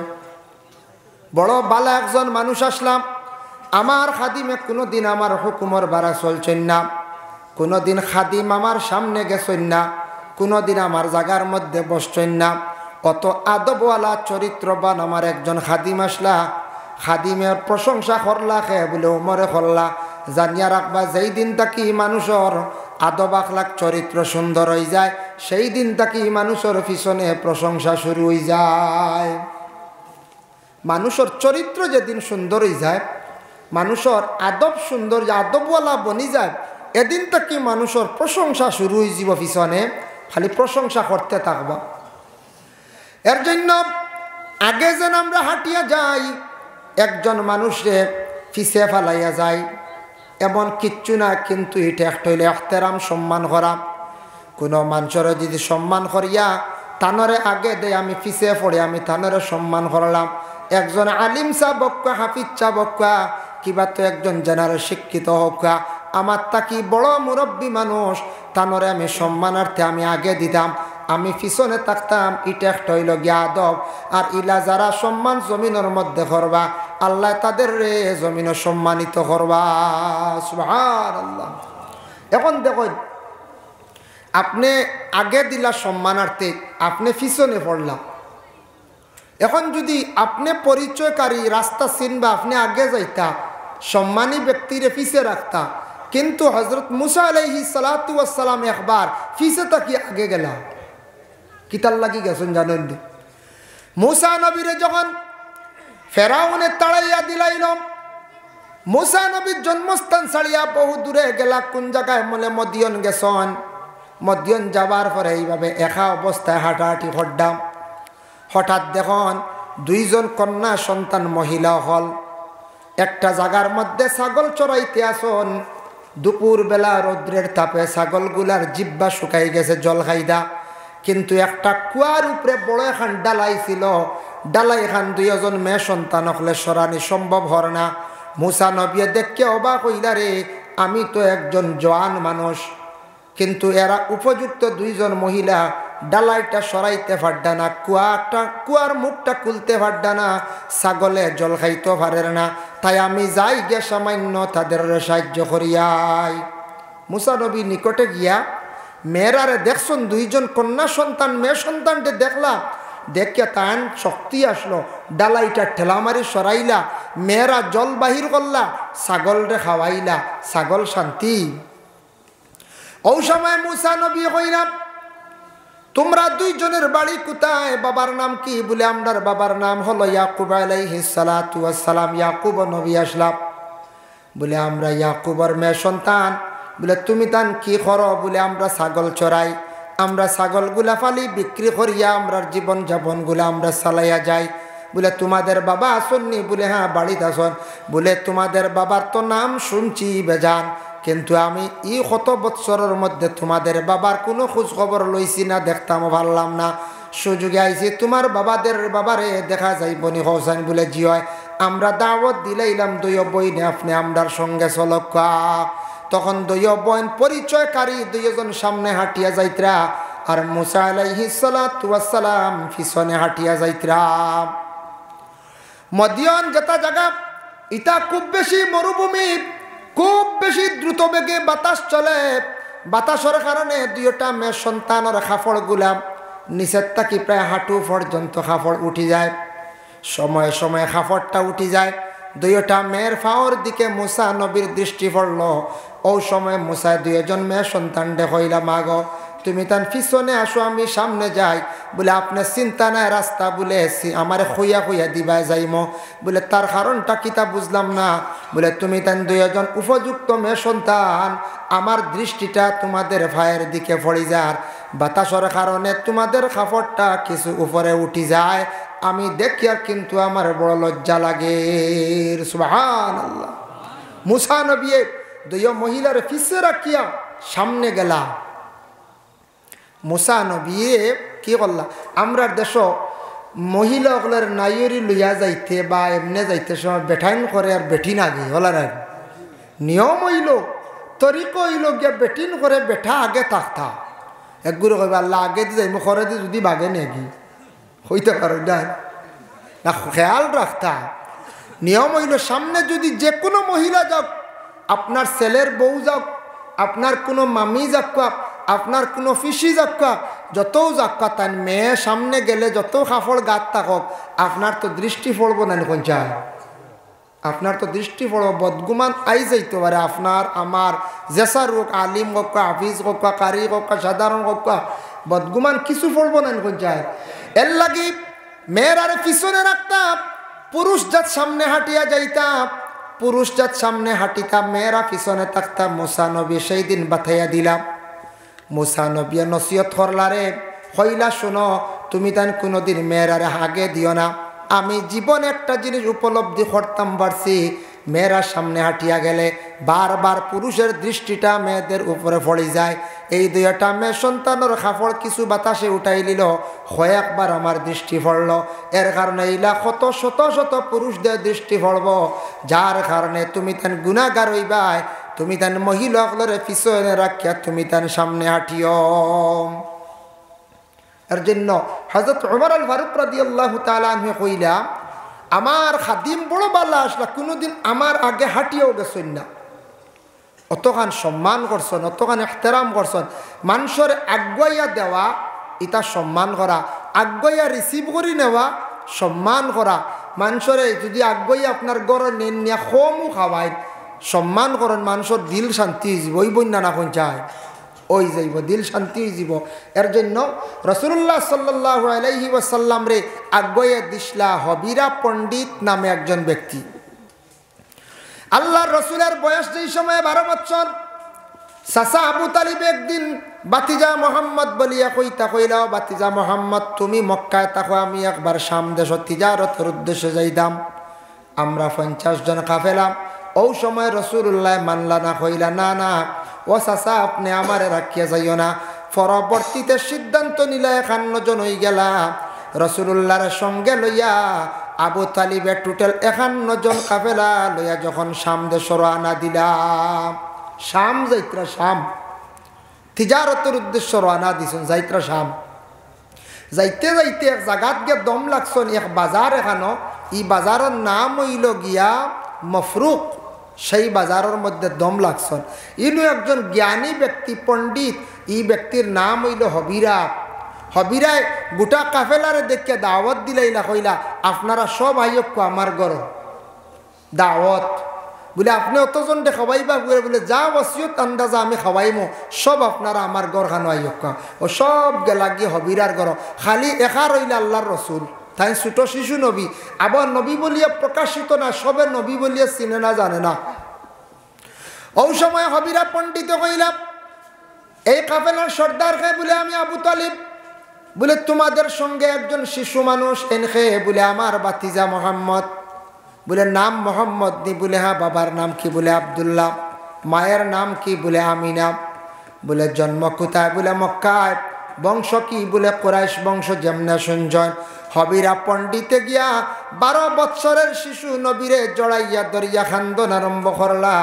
বড় বালা একজন মানুষ আসলাম, আমার খাদিমে কোনোদিন আমার হুকুমর বাড়া চলছেন না, কোনোদিন খাদিম আমার সামনে গেছেন না, কোনোদিন আমার জায়গার মধ্যে বসছেন না। অত আদবওয়ালা চরিত্রবান আমার একজন খাদিম আসলা, খাদিমের প্রশংসা করলা খে বলে উমরে করলা। জানিয়া রাখবা যেই দিন তাকি মানুষের আদব আখলাক চরিত্র সুন্দর হয়ে যায় সেই দিন তাকি মানুষের পিছনে প্রশংসা শুরু হয়ে যায়। মানুষের চরিত্র যেদিন সুন্দর হয়ে যায়, মানুষের আদব সুন্দর আদবওয়ালা বনি যায়, এদিন তাকি মানুষের প্রশংসা শুরু হয়ে যাব, পিছনে খালি প্রশংসা করতে থাকবা। এর জন্য আগে যেন আমরা হাঁটিয়া যাই, একজন মানুষে পিছে ফেলাইয়া যায় এমন কিচ্ছু না, কিন্তু এটা একটা হইলে এহতেরাম সম্মান করা। কোনো মানুষের যদি সম্মান করিয়া তানরে আগে দেয়, আমি পিছে পড়ে আমি তানরে সম্মান করলাম। একজন আলিম চা বক্কা, হাফিজ চা বক্কা, কিবা তো একজন জেনারেল শিক্ষিত হোক, আমার তাকি বড় মুরব্বী মানুষ তানরে আমি সম্মানার্থে আমি আগে দিতাম, আমি পিছনে থাকতাম। এটা একটা হইল গিয়া আদব। আর ইলা যারা সম্মান জমিনের মধ্যে করবা, আল্লাহ তাদের রে জমিনে সম্মানিত করবা। সুবহানাল্লাহ। এখন দেখুন, আপনি আগে দিলা সম্মানার্থে, আপনি পিছনে পড়লা। এখন যদি আপনি পরিচয়কারী রাস্তা চিনবা, আপনি আগে যাইতা, সম্মানী ব্যক্তিরে পিছে রাখতা। কিন্তু হযরত মুসা আলাইহিস সালাতু ওয়াস সালাম একবার পিছে তাকি আগে গেলা, কিতাল লাগি গেছেন জানেন? মুসা নবীরে যখন ফেরাউনে তাড়াইয়া দিলাইল, মুসা নবীর জন্মস্থান ছাড়িয়া বহু দূরে গেলা। কোন জায়গায় বলে মদিয়ন গেছন। মদিয়ন যাবার পরে এইভাবে একা অবস্থায় হাঁটাহাঁটি করতাম। হঠাৎ দেখুন 2 জন কন্যা সন্তান মহিলা হল একটা জায়গার মধ্যে ছাগল চড়াইতে আসন। দুপুর বেলা রৌদ্রের তাপে ছাগলগুলার জিব্বা শুকাই গেছে জল খাইদা, কিন্তু একটা কুয়ার উপরে বড় এখান ডালাই ছিল। ডালাই এখান 2 জন মেয়ে সন্তান হলে সরানি সম্ভব হর না। মুসা নবী দেখে অবাক হইলা, রে আমি তো একজন জওয়ান মানুষ, কিন্তু এরা উপযুক্ত 2 জন মহিলা ডালাইটা সরাইতে পারডা না, কুয়ার মুখটা খুলতে পারডা না, ছাগলে জল খাইতে পারে না। তাই আমি যাই গে সামান্য তাদের সাহায্য করিয়াই। মুসা নবী নিকটে গিয়া মেয়েরারে দেখছেন 2 জন কন্যা সন্তান মেয়ে সন্তানকে দেখলা, দেখে তান শক্তি আসলো, ডালাইটা ঠেলা মারি সরাইলা, মেয়েরা জল বাহির করলা, ছাগলরে খাওয়াইলা, ছাগল শান্তি। ওই সময় মুসা নবী কইলাম, তোমরা 2 জনের বাড়ি কোথায়, বাবার নাম কি? বলে আমরার বাবার নাম হলো ইয়াকুব আলাইহিস সালাতু ওয়াস সালাম। ইয়াকুব নবী আসলাম। বলে আমরা ইয়াকুবের মেয়ে সন্তান। বলে তুমি তান কি করো? বলে আমরা ছাগল চড়াই, আমরা ছাগলগুলা ফালি বিক্রি করিয়া আমরার জীবন যাপনগুলা আমরা চালাইয়া যাই। বলে তোমাদের বাবা আসননি? বলে হ্যাঁ বাড়িতে আসন। বলে তোমাদের বাবার তো নাম শুনছি বেজান, কিন্তু আমি এই কত বৎসরের মধ্যে তোমাদের বাবার কোনো খোঁজ খবর লইছি না, দেখতাম পারলাম না। সুযোগে আইছি তোমার বাবারে দেখা যাইব নি? হোসেন বলে জি হয়। আমরা দাওয়াত দিলাইলাম দুই বইনে আপনি আমরার সঙ্গে চলক। তখন দুই বোন পরিচয়কারী দুইজন সামনে হাঁটিয়া যাইতরা, আর মুসা আলাইহিস সালাতু ওয়াস সালাম পিছনে হাঁটিয়া যাইতরা। মদিয়ান যেটা জায়গা, এটা খুব বেশি মরুভূমি, খুব বেশি দ্রুত বেগে বাতাস চলে। বাতাসের কারণে দুইটা মেয়ে সন্তানের কাপড় গুলা নিচের থাকি প্রায় হাঁটু পর্যন্ত কাপড় উঠি যায়। সময়ে সময়ে কাপড়টা উঠি যায়। দুইটা মেয়ের ফাওর দিকে মুসা নবীর দৃষ্টি পড়ল। ও সময় মুসা দুইজন মেয়ে সন্তান হইলা, মাগ তুমি তার পিছনে আসো, আমি সামনে যাই। বলে আপনার চিন্তা নাই, রাস্তা বলে আমার খুইয়া খুইয়া দিবা যাইম। বলে তার কারণটা কি তা বুঝলাম না। বলে তুমি তার দুইজন উপযুক্ত মেয়ে সন্তান, আমার দৃষ্টিটা তোমাদের ভাইয়ের দিকে পড়ি যার, বাতাসের কারণে তোমাদের কাপড়টা কিছু উপরে উঠি যায়, আমি দেখি আর কিন্তু আমার বড় লজ্জা লাগে। সুবহানাল্লাহ। মুসা নবী দুই মহিলার পিছে রাখিয়া সামনে গেলা। মুসা নবী কি করলা, আমরা দেশ মহিলাগুলোর নাইরি লইয়া যাইতে বা এমনি যাইতে সময় বেঠাইন করে আর বেঠিন আগে হলার আগে নিয়ম হইল, তরিক হইল গিয়া বেঠিন করে বেঠা আগে থাকতা। একগুলো কইবা আল্লাহ আগে দিয়ে যাই মুখরে দিয়ে যদি বাগে নেগি হইতে পারো না, খেয়াল রাখতা। নিয়ম হইল সামনে যদি যে কোনো মহিলা যাক, আপনার ছেলের বউ যাক, আপনার কোনো মামি যাক্কা, আপনার কোনো ফিসি যাক্কা, যত যাক্কা, তার মেয়ে সামনে গেলে যত কাপড় গাত থাকক, আপনার তো দৃষ্টি পড়ব না। কোন চায় আপনার তো দৃষ্টি পড়ব, বদগুমান আই যাইতে পারে। আপনার আমার জেসা রোগ, আলিম হোক, হাফিজ হোক, কারি হোক, সাধারণ হোক, বদগুমান কিছু পড়ব না। কোন চায় এর লাগি মেয়ের আরে পিছনে রাখতাম, পুরুষ জাত সামনে হাঁটিয়া যাইতাম, পুরুষ জাত সামনে হাঁটিতাম, মেয়েরা পিছনে থাকতাম। মুসা নবী সেই দিন বাথাইয়া দিলাম। মুসা নবী নসিহত করলারে, হইলা শোনো, তুমি তান কোনোদিন মেয়েরারে আগে দিও না। আমি জীবনে একটা জিনিস উপলব্ধি করতাম পারছি, মেয়েরা সামনে হাঁটিয়া গেলে বারবার পুরুষের দৃষ্টিটা মেয়েদের উপরে পড়ে যায়। এই দুইটা মেয়ে সন্তানের কাপড় কিছু বাতাসে উঠাই নিল, কয়েকবার আমার দৃষ্টি পড়ল। এর কারণে এইলা কত শত শত পুরুষদের দৃষ্টি পড়ব, যার কারণে তুমি তেন গুনাহগার হইবাই। তুমি তেন মহিলাগুলোরে পিছনে রাখিয়া তুমি তেন সামনে হাঁটিও। এর জন্য হযরত ওমর আল ফারুক রাদিয়াল্লাহু তাআলা আনহু কইলা, আমার খাদিম বড় বালা আসলা, কোনোদিন আমার আগে হাঁটিয়েও গেছেন না। অতখান সম্মান করছেন, অতখান এহতেরাম করছেন। মানুষের আগুয়াইয়া দেওয়া এটা সম্মান করা, আগুয়াইয়া রিসিভ করি নেওয়া সম্মান করা। মানুষের যদি আগুয়াইয়া আপনার গড়ে নেন নিয়ে কমও খাওয়ায় সম্মান করেন, মানুষের দিল শান্তি হয়ে ওই বন্যা না কোন চায় ওই যাইব, দিল শান্তি হয়ে যাব। এর জন্য রাসূলুল্লাহ সাল্লাল্লাহু আলাইহি ওয়াসাল্লাম রে আগুয়াইয়া দিসলা হবিরা পণ্ডিত নামে একজন ব্যক্তি। আল্লাহর রসুলের বয়স যেই সময় 12 বছর, চাচা আবু তালিব একদিন বাতিজা মোহাম্মদ বলিয়া কইলাও, বাতিজা মোহাম্মদ তুমি মক্কায় থাকো, আমি একবার শাম দেশ তিজারতের উদ্দেশ্যে যাইতাম। আমরা 50 জন কাফেলা। ও সময় রসুল্লাহ মানলা না, কইলা না না ও চাচা আপনি আমারে রাখিয়া যাইও না। পরবর্তীতে সিদ্ধান্ত নিলা 51 জন হয়ে গেলা। রসুল্লাহর সঙ্গে লইয়া আবু তালিবের টোটাল 51 জন কাফেলা লইয়া যখন শাম দেশ রওনা দিলাম, শাম যাইত্রা, শাম তিজারতের উদ্দেশ্য রওনা দিছেন, যাইত্রা শাম। যাইতে যাইতে এক জায়গাত গিয়ে দম লাগছেন, এক বাজার এখানো, এই বাজারের নাম হইল গিয়া মফরুক। সেই বাজারের মধ্যে দম লাগছেন। ইনু একজন জ্ঞানী ব্যক্তি, পণ্ডিত। এই ব্যক্তির নাম হইল হবিরা। হবিরায় গোটা কাফেলারে দেখে দাওয়াত দিলাইলা, কইলা আপনারা সব আইয়ক আমার ঘর দাওয়াত। বলে আপনি অতজন দে খাওয়াইবা, বলে যা ওসিয়ত আন্দাজা আমি খাওয়াইমো, সব আপনারা আমার ঘর খানো আইয়ক। ও সব গেলা গিয়ে হবিরার ঘর। খালি একা রইলা আল্লাহর রসুল, তাই ছোট শিশু নবী, আবার নবী বলিয়া প্রকাশিত না, সবে নবী বলিয়া চিনে না, জানে না। ওই সময় হবিরা পণ্ডিত কইলা, এই কাফেলার সর্দার খে বলে আমি আবু তালিব। বলে তোমাদের সঙ্গে একজন শিশু মানুষ এনখে, বলে আমার বাতিজা মোহাম্মদ। বলে নাম মোহাম্মদ নি? বলে হ্যাঁ। বাবার নাম কি? বলে আব্দুল্লাহ। মায়ের নাম কি? বলে আমিনা। বলে জন্ম কোথায়? বলে মক্কায়। বংশ কি? বলে কুরাইশ বংশ। যেমনে শুনছেন হবিরা পণ্ডিতে গিয়া 12 বৎসরের শিশু নবীরে জড়াইয়া দরিয়া খান্দন আরম্ভ করলা।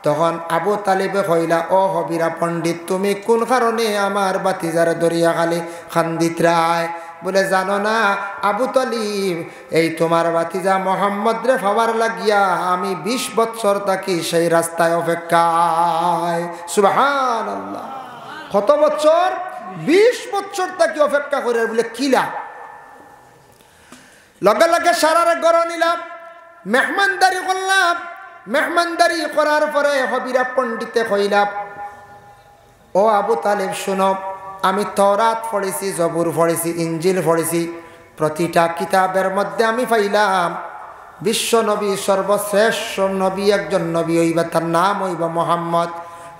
তখন আবু তালিবে কইলা, ও হবিরা পণ্ডিত, তুমি কোন কারণে আমার বাতিজারে দরিয়া খালি খান্দিত রায়? বলে জানো না আবু তালিব, এই তোমার বাতিজা মোহাম্মদ রে পাওয়ার লাগিয়া আমি 20 বৎসর থাকি সেই রাস্তায় অপেক্ষায়। সুবহানাল্লাহ। কত বছর? 20 বছর থাকি অপেক্ষা করে। বলে কিলা? লগে লগে সারারে গড় নিলাম, মেহমানদারি করলাম। মেহমানদারি করার পরে হবিরা পণ্ডিতে কইলাম, ও আবু তালেব শুনো, আমি তওরাত পড়েছি, জবুর পড়েছি, ইঞ্জিল পড়েছি। প্রতিটা কিতাবের মধ্যে আমি পাইলাম বিশ্ব নবী, সর্বশ্রেষ্ঠ নবী একজন নবী হইবা, তার নাম হইবা মোহাম্মদ।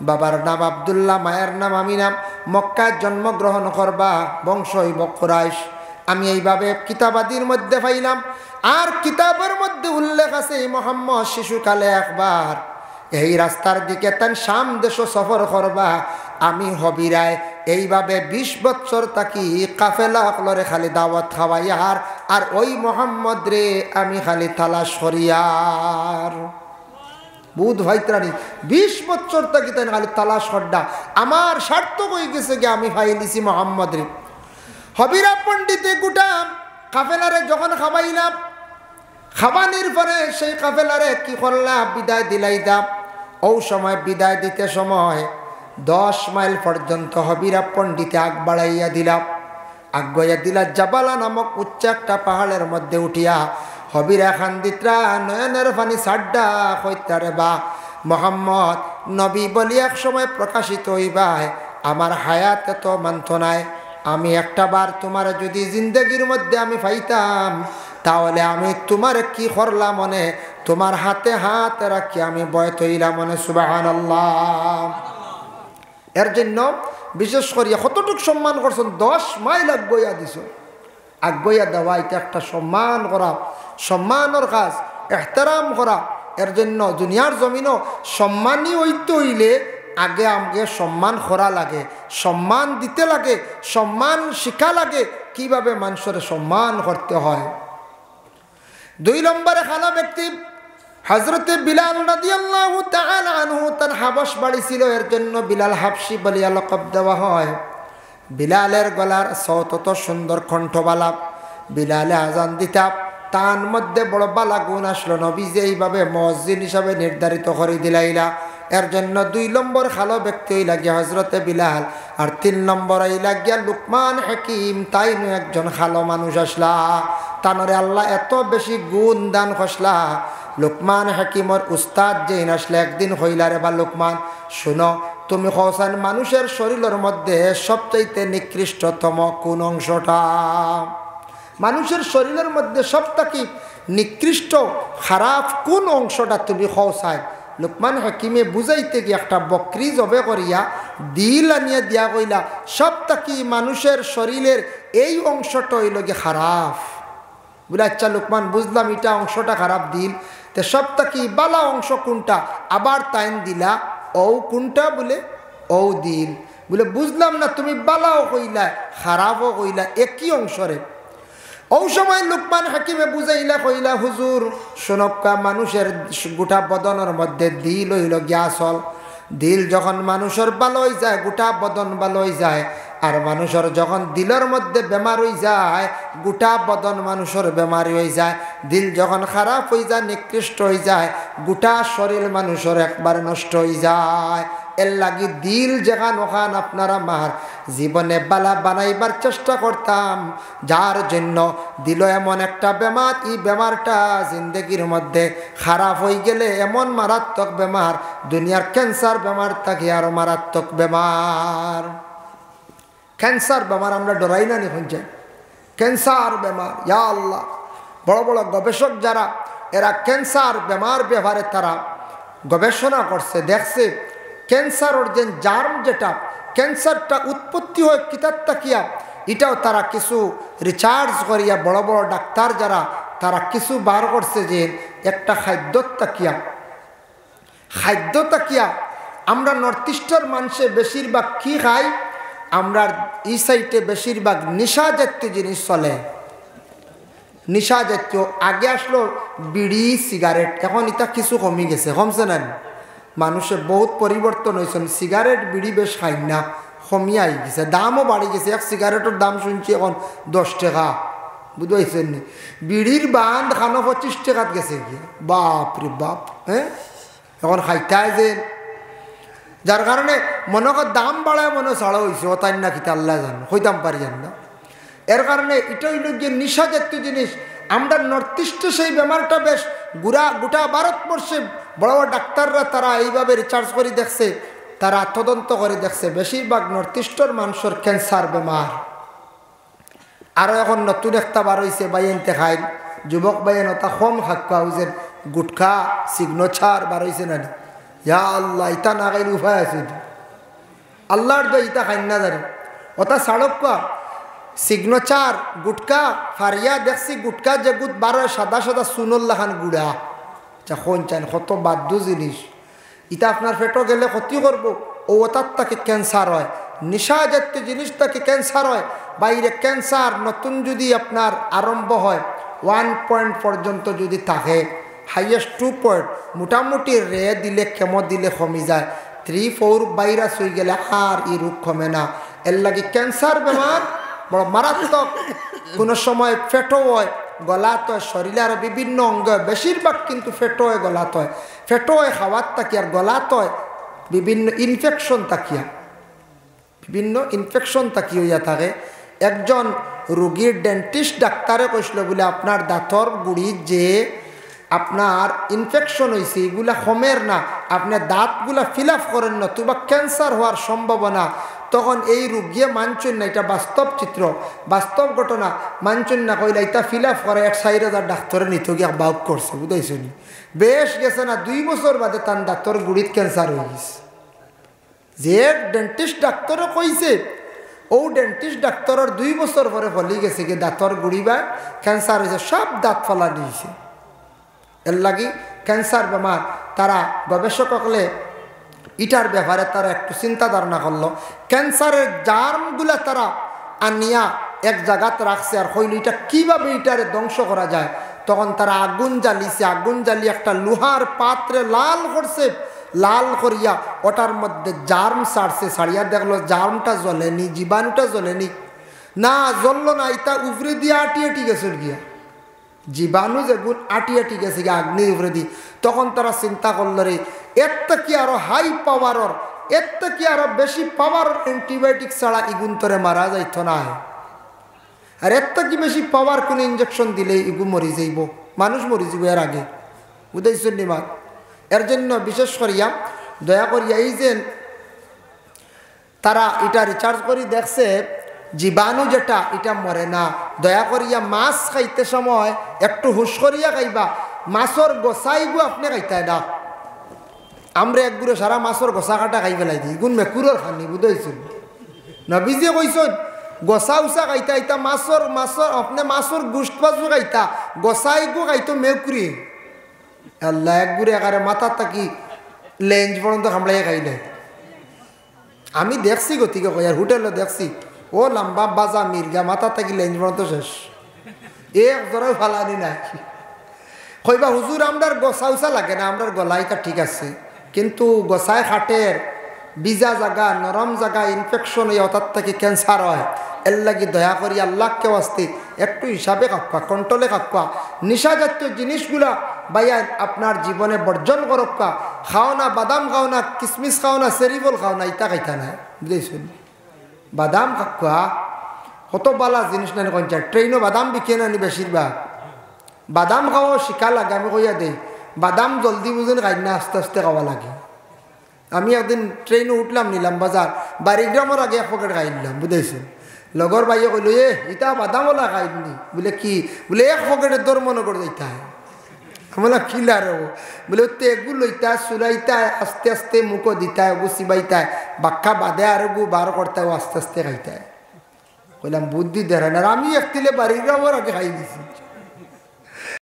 বাবার নাম আব্দুল্লাহ, মায়ের নাম আমিনা। মক্কায় জন্মগ্রহণ করবা, বংশ হইব কুরাইশ। আমি এইভাবে কিতাবাদির মধ্যে পাইলাম। আর কিতাবের মধ্যে উল্লেখ আছে এই মোহাম্মদ শিশুকালে একবার এই রাস্তার দিকে তান শাম দেশ সফর করবা। আমি হবিরায় এইভাবে 20 বছর থাকি কাফেলা অকলরে খালি দাওয়াত খাওয়াইয়ার, আর ওই মোহাম্মদ রে আমি খালি তালাশ করিয়ার। বুধ ভাইত্রানি 20 বছর থাকি তাই খালি তালাশ করডা। আমার সার্থক হয়ে গেছে গিয়ে, আমি ফাইলিছি মোহাম্মদ রে। হবিরা পণ্ডিতে গোটা কাফেলারে যখন খাবাইলাম, খাবানির পরে সেই কাফেলারে কি করলাম? বিদায় দিলাইতাম। ও সময় বিদায় দিতে সময় 10 মাইল পর্যন্ত হবিরা পণ্ডিতে আগ বাড়াইয়া দিলাম। আগাইয়া দিলা জাবালা নামক উচ্চ একটা পাহাড়ের মধ্যে উঠিয়া হবিরা খান্দিতরা নয়নের পানি সাড্ডা কইতারে, বা মোহাম্মদ নবী বলি এক সময় প্রকাশিত হইবাই, আমার হায়াতে তো মানত নাই। আমি একটা বার তোমার যদি জিন্দগির মধ্যে আমি পাইতাম, তাহলে আমি তোমার কি করলাম মনে, তোমার হাতে হাত রাখি আমি বয়ত হইলাম মনে। সুবহানাল্লাহ। এর জন্য বিশেষ করিয়া কতটুক সম্মান করছেন, 10 মাইল আগুয়া দিছ। আগুয়া দেওয়া এটা একটা সম্মান করা, সম্মানের কাজ, এহতারাম করা। এর জন্য দুনিয়ার জমিনও সম্মানী হইতে হইলে আগে আমাকে সম্মান করা লাগে, সম্মান দিতে লাগে, সম্মান শিখা লাগে কিভাবে মানুষের সম্মান করতে হয়। 2 নম্বরে খানা ব্যক্তি হযরতে বিলাল রাদিয়াল্লাহু তাআলা আনহু, তার হাবশ বাড়ি ছিল। এর জন্য বিলাল হাবশি বলিয়া লকব দেওয়া হয়। বিলালের গলার সৌত তো সুন্দর কণ্ঠবালা। বিলালে আজান দিতা, তার মধ্যে বড় বালা গুণ আসলো। নবী যে এইভাবে মুয়াজ্জিন হিসাবে নির্ধারিত করে দিলাইলা। এর জন্য 2 নম্বর খালো ব্যক্তি হইলা গিয়া হযরতে বিলাল। আর 3 নম্বর হইলা গিয়া লুকমান হাকিম, তাইনু একজন খালো মানুষ আসলা। তানরে আল্লাহ এত বেশি গুণ দান খসলা। লুকমান হাকিমর উস্তাদ যেই আসলে একদিন হইলা, রে বা লুকমান শুনো, তুমি কওছেন মানুষের শরীরের মধ্যে সবচাইতে নিকৃষ্টতম কোন অংশটা? মানুষের শরীরের মধ্যে সবথেকে নিকৃষ্ট খারাপ কোন অংশটা তুমি কওছাই? লুকমান হাকিমে বুঝাইতে গিয়ে একটা বকরি জবে করিয়া দিল আনিয়া দিয়া কইলা, সবথেকে মানুষের শরীরের এই অংশটা হইল গিয়ে খারাপ। বলে আচ্ছা লুকমান, বুঝলাম এটা অংশটা খারাপ দিল, তো সবথেকে বালা অংশ কোনটা? আবার তাইন দিলা ও কোনটা? বলে ও দিল। বলে বুঝলাম না, তুমি বালাও কইলা খারাপও কইলা, একই অংশরে। ওই সময় লুকমান হাকিমে বুঝাইলা কইলা, হুজুর শোনক্কা, মানুষের গোটা বদনের মধ্যে দিল হইল গিয়া আসল। দিল যখন মানুষের ভালো হয়ে যায়, গোটা বদন ভালো হয়ে যায়। আর মানুষের যখন দিলের মধ্যে বেমার হয়ে যায়, গোটা বদন মানুষের বেমারি হয়ে যায়। দিল যখন খারাপ হয়ে যায়, নিকৃষ্ট হয়ে যায়, গোটা শরীর মানুষের একবার নষ্ট হয়ে যায়। এর লাগি দিল যেখান ওখান আপনারা আমার জীবনে বালা বানাইবার চেষ্টা করতাম, যার জন্য দিল এমন একটা বেমার, এই বেমারটা জিন্দগির মধ্যে খারাপ হয়ে গেলে এমন মারাত্মক বেমার, দুনিয়ার ক্যান্সার বেমার থাকে আরো মারাত্মক বেমার। ক্যান্সার বেমার আমরা ডরাই না নিখন যাই, ক্যান্সার বেমার, ইয়া আল্লাহ। বড় বড় গবেষক যারা, এরা ক্যান্সার বেমার ব্যাপারে তারা গবেষণা করছে, দেখছে ক্যান্সারের যে জার্ম, যেটা ক্যান্সারটা উৎপত্তি হয় কিতার তাকিয়া, এটাও তারা কিছু রিসার্চ করিয়া বড় বড় ডাক্তার যারা, তারা কিছু বার করছে যে একটা খাদ্য তাকিয়া আমরা নর্থ ইস্টের মানুষে বেশিরভাগ কি খাই, আমরা এই সাইডে বেশিরভাগ নেশা জাতীয় জিনিস চলে। নেশা জাতীয় আগে আসলো বিড়ি সিগারেট, এখন এটা কিছু কমে গেছে, কমছে না? মানুষের বহুত পরিবর্তন হয়েছে, সিগারেট বিড়ি বেশ খাই না, কমিয়ে আই গেছে, দামও বাড়ি গেছে। এক সিগারেটের দাম শুনছি এখন 10 টাকা, বুঝতে পারছেন নি? বিড়ির বান্ধ খানো 25 টাকাত গেছে গিয়ে, বাপ রে বাপ। হ্যাঁ, এখন খাইতায় যে, যার কারণে মনে কর দাম বাড়ায় মনে ছাড়া হয়েছে, ও তাই না কিতা আল্লাহ জানো, হইতাম পারি জান না। এর কারণে এটা হইল গিয়ে নেশা জাতীয় জিনিস। আমরা নর্থ ইস্টে সেই বেমারটা বেশ গোটা ভারতবর্ষে বড় বড় ডাক্তাররা তারা এইভাবে রিসার্চ করে দেখছে, তারা তদন্ত করে দেখছে বেশিরভাগ নর্থ ইস্টের মানুষের ক্যান্সার বেমার। আরও এখন নতুন একটা বার হয়েছে বাইনতে খাই, যুবক বাইন ওটা কম খাক্কা হয়েছেন, গুটখা সিগনেচার বার হয়েছে না? ইয়া আল্লাহ, ইটা না খাইলে উপায় আছে? আল্লাহর দই ইটা খাই না জানি ওটা সাড়কা সিগনেচার গুটকা ফারিয়া দেখছি, গুটকা যে গুট 12 সাদা সাদা সুনল্লাখান গুড়া, যখন চান কত বাদ্য জিনিস। এটা আপনার পেটও গেলে ক্ষতি করবো, ও ওটার তাকে ক্যান্সার হয়। নেশা জাতীয় জিনিস তাকে ক্যান্সার হয়। বাইরে ক্যান্সার নতুন যদি আপনার আরম্ভ হয় 1 পয়েন্ট পর্যন্ত যদি থাকে, হাইয়েস্ট 2 পয়েন্ট, মোটামুটি রে দিলে কেমো দিলে কমে যায়, 3-4 ভাইরাস হয়ে গেলে আর এই রোগ কমে না। এর লাগে ক্যান্সার বেমার বড় মারাত্মক। কোনো সময় ফেটো হয়, গলাত হয়, শরীরে আরও বিভিন্ন অঙ্গ, বেশিরভাগ কিন্তু ফেটো হয়, গলাত হয়। ফেটো হয় খাওয়ার তাকি, আর গলাত হয় বিভিন্ন ইনফেকশন তাকিয়া, বিভিন্ন ইনফেকশন তাকি হইয়া থাকে। একজন রোগীর ডেন্টিস্ট ডাক্তারে কইছিল বলে আপনার দাঁতর গুড়ির যে আপনার ইনফেকশন হয়েছে এগুলা কমের না, আপনি দাঁতগুলা ফিল আপ করেন না, তোবা ক্যান্সার হওয়ার সম্ভাবনা। তখন এই রোগিয়ে মানছেন না, এটা বাস্তব চিত্র, বাস্তব ঘটনা, মানছেন না, কইলা এটা ফিল আপ করে 4,000 ডাক্তারে নিত গিয়া বাউক করছে, বুঝাইছো নি? বেশ গেছে না 2 বছর বাদে তার দাঁতর গুড়িত ক্যান্সার হয়ে গেছে। যে ডেন্টিস্ট ডাক্তারও কইছে, ও ডেন্টিস্ট ডাক্তারের 2 বছর পরে ফলি গেছে কি দাঁতর গুড়ি বা ক্যান্সার হয়েছে, সব দাঁত ফলা দিয়েছে। এর লাগি ক্যান্সার বেমার তারা গবেষক হলে ইটার ব্যাপারে তারা একটু চিন্তা ধারণা করলো। ক্যান্সারের জার্মগুলা তারা আনিয়া এক জায়গাতে রাখছে, আর হইল এটা কীভাবে এটারে ধ্বংস করা যায়। তখন তারা আগুন জ্বালিয়েছে, আগুন জ্বালিয়ে একটা লোহার পাত্রে লাল করছে, লাল করিয়া ওটার মধ্যে জার্ম ছাড়ছে, ছাড়িয়া দেখলো জার্মটা জ্বলেনি, জীবাণুটা জ্বলেনি, না জ্বললো না, এটা উফরে দিয়ে আটিয়ে গেছে গিয়া, জীবাণু যেগুন আটিয়ে গেছে গিয়া আগ্নি উফরে দিয়ে। তখন তারা চিন্তা করলো রে, এর থেকে আরো হাই পাওয়ারর, এর থেকে আরো বেশি পাওয়ার অ্যান্টিবায়োটিক ছাড়া ইগুন তরে মারা যাইত না, আর এর থেকে বেশি পাওয়ার কোনো ইঞ্জেকশন দিলে ইগু মরি যাইব, মানুষ মরি যাব এর আগে, বুঝাইছেন নি মা? এর জন্য বিশেষ করিয়া দয়া করিয়া এই যে তারা এটা রিচার্জ করে দেখছে জীবাণু যেটা এটা মরে না, দয়া করিয়া মাছ খাইতে সময় একটু হুশ করিয়া খাইবা, মাছর গোসাইগু আপনি খাইতায় না। আমরা একগুলো সারা মাছর গোসা কাটা খাই পেলাই দিই, গুণ মেকুরের খানি, বুঝাইছেন? নবীজি কইছেন গোসা উষা খাইতা, ইতা মাছর আপনি মাছর গুষ্ট পাচু খাইতা, গোসাইগু খাইতো মেকুরি। আল্লাহ একগুড়ে একারে মাথা থাকি লেঞ্জ পর্যন্ত খামড়াইয়া খাইলে। আমি দেখছি গতিকে কয়ার হোটেলে দেখছি, ও লম্বা বাজা মির্গা মাথা থাকি লেঞ্জ পর্যন্ত শেষ, একজনের ফালানি নাই। কইবা হুজুর আমরার গোসা উষা লাগে না, আমরার গলাইটা ঠিক আছে, কিন্তু গোসায় খাটের বিজা জায়গা, নরম জায়গা ইনফেকশন হয়ে অর্থাৎ থেকে ক্যান্সার হয়। এর লাগি দয়া করি আল্লাহকে আসতে একটু হিসাবে কাঁপা, কন্ট্রোলে কাঁপা। নেশা জাতীয় জিনিসগুলা ভাইয়া আপনার জীবনে বর্জন করক্কা। খাও না বাদাম, খাও না কিসমিস, খাও না সেরিবল, খাও না ইটা খাইতা না, বুঝেছেন? বাদাম খাক্কা কত বালা জিনিস না কঞ্চা, ট্রেনও বাদাম বিকে না নি বেশিরভাগ। বাদাম খাওয়া শিখা লাগে, আমি কইয়া দেই বাদাম জলদি বুঝেন খাই না, আস্তে আস্তে খাওয়া লাগে। আমি একদিন ট্রেনে উঠলাম, নিলাম বাজার, বাড়িগ্রামের আগে 1 প্যাকেট খাই নিলাম, বুঝেছেন? লগর ভাইয়ে কইল ইটা বাদামওয়ালা খাইনি, বলে কি, বলে 1 প্যাকেটের দর মনে করে দিতে হয়। আমরা কিলার বলে তো এগু লইতা চুলাইতা আস্তে আস্তে মুখো দিতায়, গু চিবাইতায়, বাক্কা বাদে আর গু বার করতায়, আস্তে আস্তে খাইতায়। কইলাম বুদ্ধি দেয় না, আমি একতিলে বাড়িগ্রামের আগে খাই দিছি।